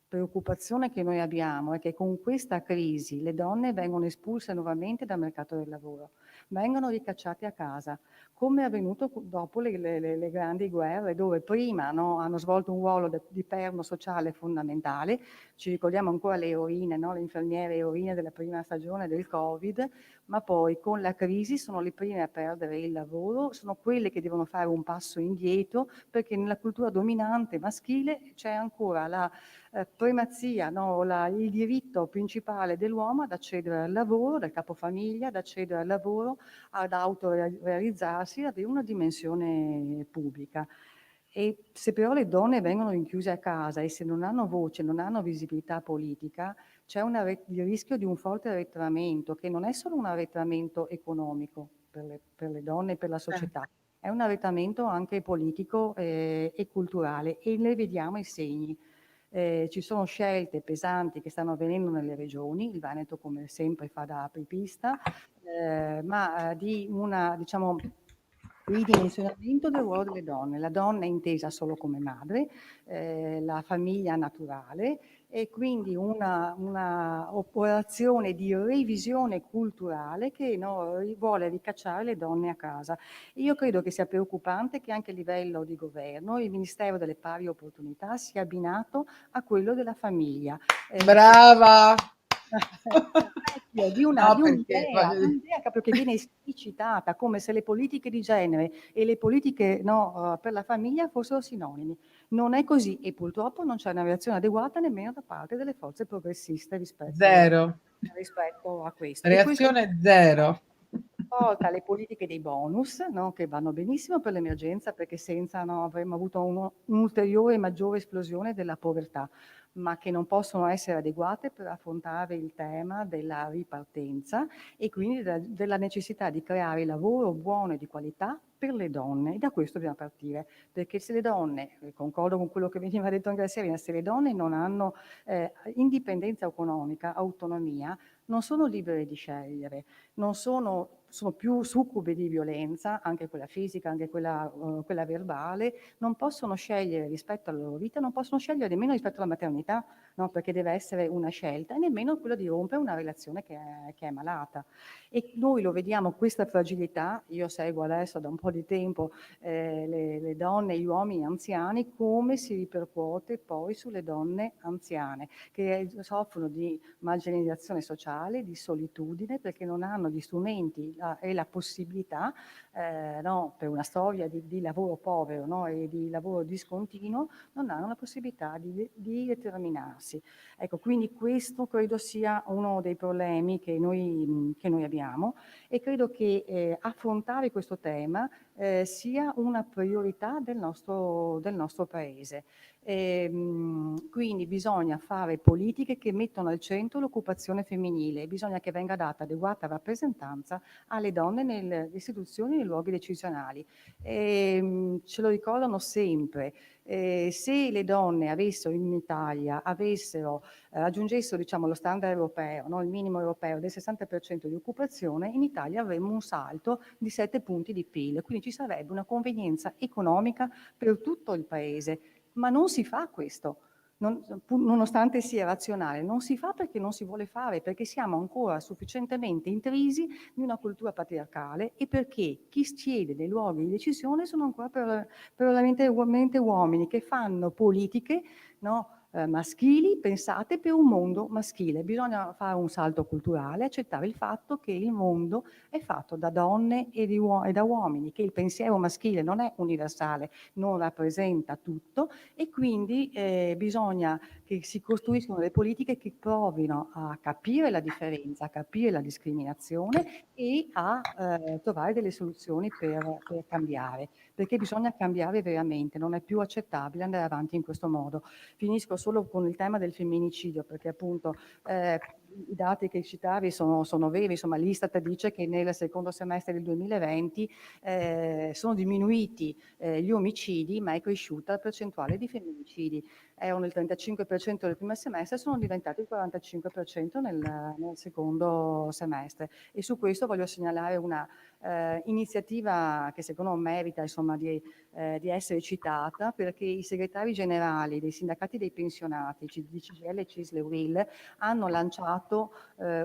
preoccupazione che noi abbiamo è che con questa crisi le donne vengono espulse nuovamente dal mercato del lavoro, vengono ricacciate a casa, come è avvenuto dopo le grandi guerre, dove prima hanno svolto un ruolo di perno sociale fondamentale. Ci ricordiamo ancora le eroine, le infermiere eroine della prima stagione del Covid, ma poi con la crisi sono le prime a perdere il lavoro, sono quelle che devono fare un passo indietro, perché nella cultura dominante maschile c'è ancora la primazia, il diritto principale dell'uomo ad accedere al lavoro, dal capofamiglia, ad accedere al lavoro, ad autorealizzarsi, ad avere una dimensione pubblica. E se però le donne vengono rinchiuse a casa e se non hanno voce, non hanno visibilità politica, c'è il rischio di un forte arretramento, che non è solo un arretramento economico per le donne e per la società, è un arretramento anche politico e culturale, e ne vediamo i segni. Ci sono scelte pesanti che stanno avvenendo nelle regioni, il Veneto come sempre fa da apripista, ma di una ridimensionamento del ruolo delle donne. La donna è intesa solo come madre, la famiglia naturale, e quindi una operazione di revisione culturale che vuole ricacciare le donne a casa. Io credo che sia preoccupante che anche a livello di governo il Ministero delle Pari Opportunità sia abbinato a quello della famiglia. Brava! Di No, perché voglio dire, un'idea proprio che viene esplicitata, come se le politiche di genere e le politiche per la famiglia fossero sinonimi. Non è così e purtroppo non c'è una reazione adeguata nemmeno da parte delle forze progressiste zero. rispetto a questo. Reazione zero. Porta le politiche dei bonus, no, che vanno benissimo per l'emergenza, perché senza avremmo avuto un'ulteriore e maggiore esplosione della povertà, ma che non possono essere adeguate per affrontare il tema della ripartenza e quindi della necessità di creare lavoro buono e di qualità per le donne. E da questo dobbiamo partire, perché se le donne, concordo con quello che veniva detto anche ieri, se le donne non hanno indipendenza economica, autonomia, non sono libere di scegliere, non sono più succube di violenza, anche quella fisica, anche quella verbale, non possono scegliere rispetto alla loro vita, non possono scegliere nemmeno rispetto alla maternità, no? Perché deve essere una scelta, e nemmeno quello di rompere una relazione che è malata. E noi lo vediamo, questa fragilità. Io seguo adesso da un po' di tempo le donne e gli uomini anziani, come si ripercuote poi sulle donne anziane, che soffrono di marginalizzazione sociale, di solitudine, perché non hanno gli strumenti e la possibilità, per una storia di lavoro povero, no, e di lavoro discontinuo, non hanno la possibilità di determinarsi. Ecco, quindi questo credo sia uno dei problemi che noi abbiamo, e credo che affrontare questo tema sia una priorità del nostro Paese. Quindi bisogna fare politiche che mettono al centro l'occupazione femminile, bisogna che venga data adeguata rappresentanza alle donne nelle istituzioni e nei luoghi decisionali. Ce lo ricordano sempre. Se le donne in Italia raggiungessero, diciamo, lo standard europeo, no? Il minimo europeo del 60% di occupazione, in Italia avremmo un salto di 7 punti di PIL, quindi ci sarebbe una convenienza economica per tutto il Paese. Ma non si fa questo, nonostante sia razionale, non si fa perché non si vuole fare, perché siamo ancora sufficientemente intrisi di una cultura patriarcale, e perché chi siede nei luoghi di decisione sono ancora prevalentemente uomini che fanno politiche, no, maschili, pensate per un mondo maschile. Bisogna fare un salto culturale, accettare il fatto che il mondo è fatto da donne e da uomini, che il pensiero maschile non è universale, non rappresenta tutto, e quindi bisogna che si costruiscano le politiche che provino a capire la differenza, a capire la discriminazione e a trovare delle soluzioni per cambiare, perché bisogna cambiare veramente, non è più accettabile andare avanti in questo modo. Finisco solo con il tema del femminicidio, perché appunto i dati che citavi sono veri. Insomma, l'Istat dice che nel secondo semestre del 2020 sono diminuiti gli omicidi, ma è cresciuta la percentuale di femminicidi. Erano il 35% del primo semestre, sono diventati il 45% nel secondo semestre. E su questo voglio segnalare una iniziativa che secondo me merita, insomma, di essere citata, perché i segretari generali dei sindacati dei pensionati di CGIL, CISL e UIL hanno lanciato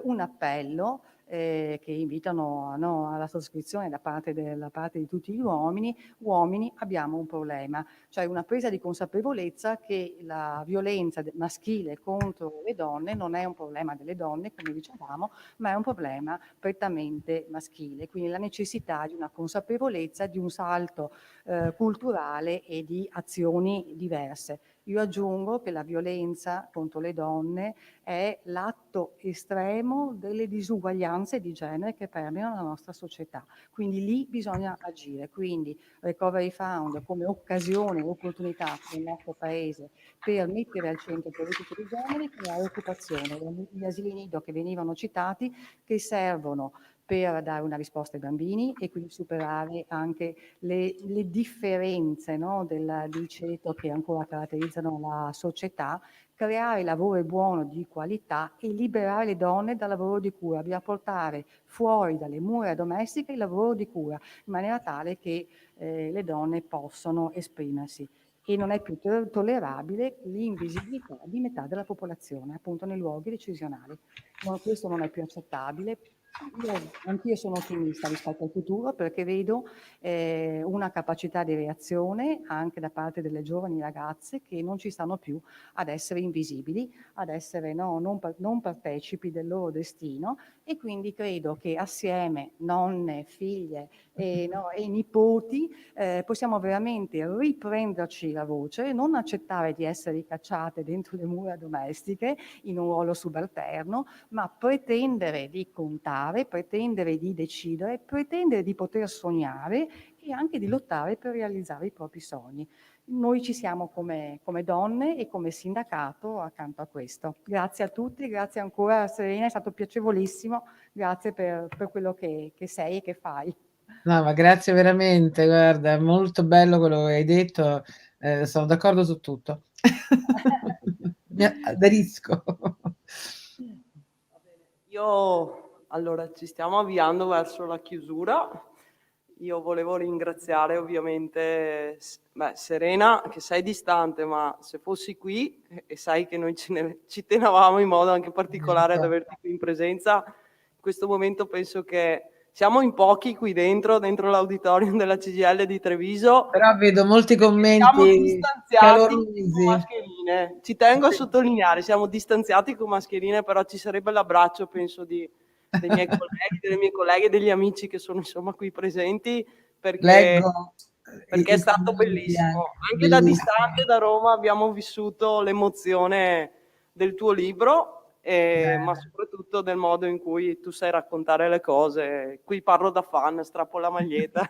un appello che invitano, no, alla sottoscrizione da parte di tutti gli uomini. Uomini, abbiamo un problema, cioè una presa di consapevolezza che la violenza maschile contro le donne non è un problema delle donne, come dicevamo, ma è un problema prettamente maschile. Quindi la necessità di una consapevolezza, di un salto culturale e di azioni diverse. Io aggiungo che la violenza contro le donne è l'atto estremo delle disuguaglianze di genere che permeano la nostra società. Quindi lì bisogna agire. Quindi Recovery Fund come occasione, opportunità del nostro Paese per mettere al centro politiche di genere, creare occupazione. Gli asili nido che venivano citati, che servono per dare una risposta ai bambini e quindi superare anche le differenze, no, del ceto che ancora caratterizzano la società, creare lavoro buono di qualità e liberare le donne dal lavoro di cura, bisogna portare fuori dalle mura domestiche il lavoro di cura, in maniera tale che le donne possano esprimersi. E non è più tollerabile l'invisibilità di metà della popolazione, appunto nei luoghi decisionali. Questo non è più accettabile. Anch'io sono ottimista rispetto al futuro, perché vedo una capacità di reazione anche da parte delle giovani ragazze che non ci stanno più ad essere invisibili, ad essere non partecipi del loro destino, e quindi credo che assieme, nonne, figlie e nipoti, possiamo veramente riprenderci la voce, non accettare di essere ricacciate dentro le mura domestiche in un ruolo subalterno, ma pretendere di contare, pretendere di decidere, pretendere di poter sognare e anche di lottare per realizzare i propri sogni. Noi ci siamo come donne e come sindacato accanto a questo. Grazie a tutti, grazie ancora Serena, è stato piacevolissimo, grazie per quello che sei e che fai. No, ma grazie veramente, guarda, è molto bello quello che hai detto, sono d'accordo su tutto. Aderisco. Allora, ci stiamo avviando verso la chiusura. Io volevo ringraziare ovviamente Serena, che sei distante, ma se fossi qui e sai che noi ci tenevamo in modo anche particolare ad averti qui in presenza, in questo momento penso che siamo in pochi qui dentro l'auditorium della CGIL di Treviso. Però vedo molti commenti siamo distanziati con calorosi. mascherine. Ci tengo a sottolineare, siamo distanziati con mascherine, però ci sarebbe l'abbraccio, penso, dei miei colleghi, delle mie colleghe e degli amici che sono insomma qui presenti, perché è stato bellissimo. Anche da distante, da Roma, abbiamo vissuto l'emozione del tuo libro, ma soprattutto del modo in cui tu sai raccontare le cose. Qui parlo da fan, strappo la maglietta.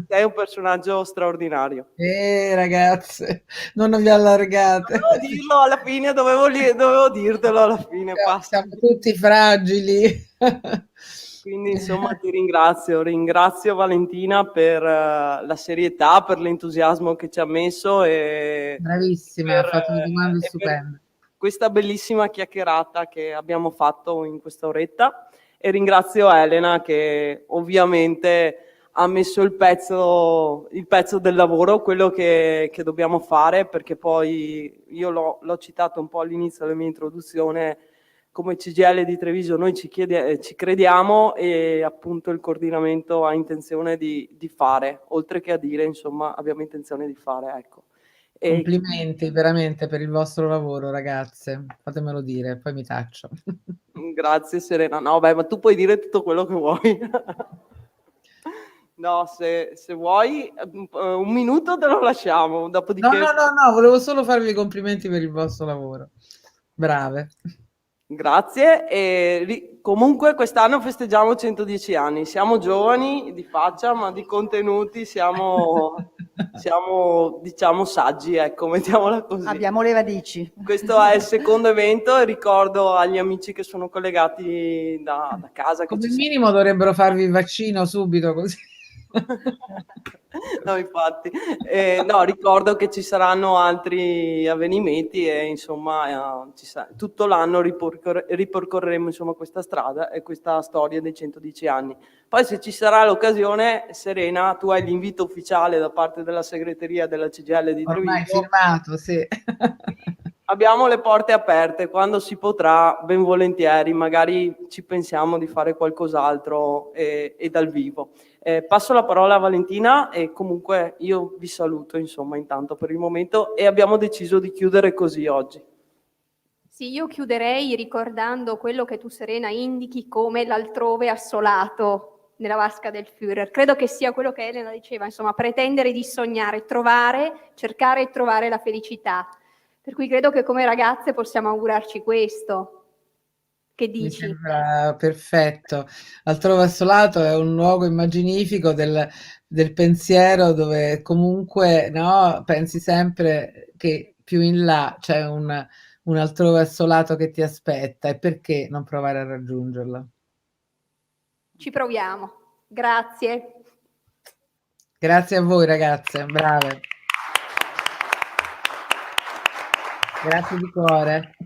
Sei un personaggio straordinario. Ragazze, non vi allargate. Dovevo dirlo alla fine, dovevo dirtelo alla fine. Siamo tutti fragili. Quindi insomma ti ringrazio Valentina per la serietà, per l'entusiasmo che ci ha messo bravissima, ha fatto una domanda stupenda. Questa bellissima chiacchierata che abbiamo fatto in questa oretta, e ringrazio Elena che ovviamente ha messo il pezzo del lavoro, quello che dobbiamo fare, perché poi io l'ho citato un po' all'inizio della mia introduzione. Come CGIL di Treviso noi ci crediamo, e appunto il coordinamento ha intenzione di fare, oltre che a dire, insomma, abbiamo intenzione di fare, ecco. Complimenti veramente per il vostro lavoro, ragazze, fatemelo dire, poi mi taccio. Grazie Serena. No, ma tu puoi dire tutto quello che vuoi. No, se vuoi un minuto te lo lasciamo, dopodiché... No, volevo solo farvi i complimenti per il vostro lavoro. Brave. Grazie, e comunque quest'anno festeggiamo 110 anni, siamo giovani di faccia, ma di contenuti siamo diciamo saggi, ecco, mettiamola così. Abbiamo le radici. Questo è il secondo evento, e ricordo agli amici che sono collegati da casa. Come minimo dovrebbero farvi il vaccino subito, così. No, infatti, no, ricordo che ci saranno altri avvenimenti, e insomma tutto l'anno ripercorreremo insomma questa strada e questa storia dei 110 anni. Poi se ci sarà l'occasione, Serena, tu hai l'invito ufficiale da parte della segreteria della CGIL di Treviso. Ormai firmato, sì. Abbiamo le porte aperte, quando si potrà, ben volentieri, magari ci pensiamo di fare qualcos'altro e dal vivo. Passo la parola a Valentina, e comunque io vi saluto insomma intanto per il momento, e abbiamo deciso di chiudere così oggi. Sì, io chiuderei ricordando quello che tu, Serena, indichi come l'altrove assolato nella vasca del Führer. Credo che sia quello che Elena diceva, insomma, pretendere di sognare, cercare e trovare la felicità. Per cui credo che come ragazze possiamo augurarci questo. Che dici? Mi sembra perfetto. Altrove assolato è un luogo immaginifico del pensiero, dove comunque pensi sempre che più in là c'è un altrove assolato che ti aspetta, e perché non provare a raggiungerlo? Ci proviamo. Grazie. Grazie a voi ragazze, brave. Grazie di cuore.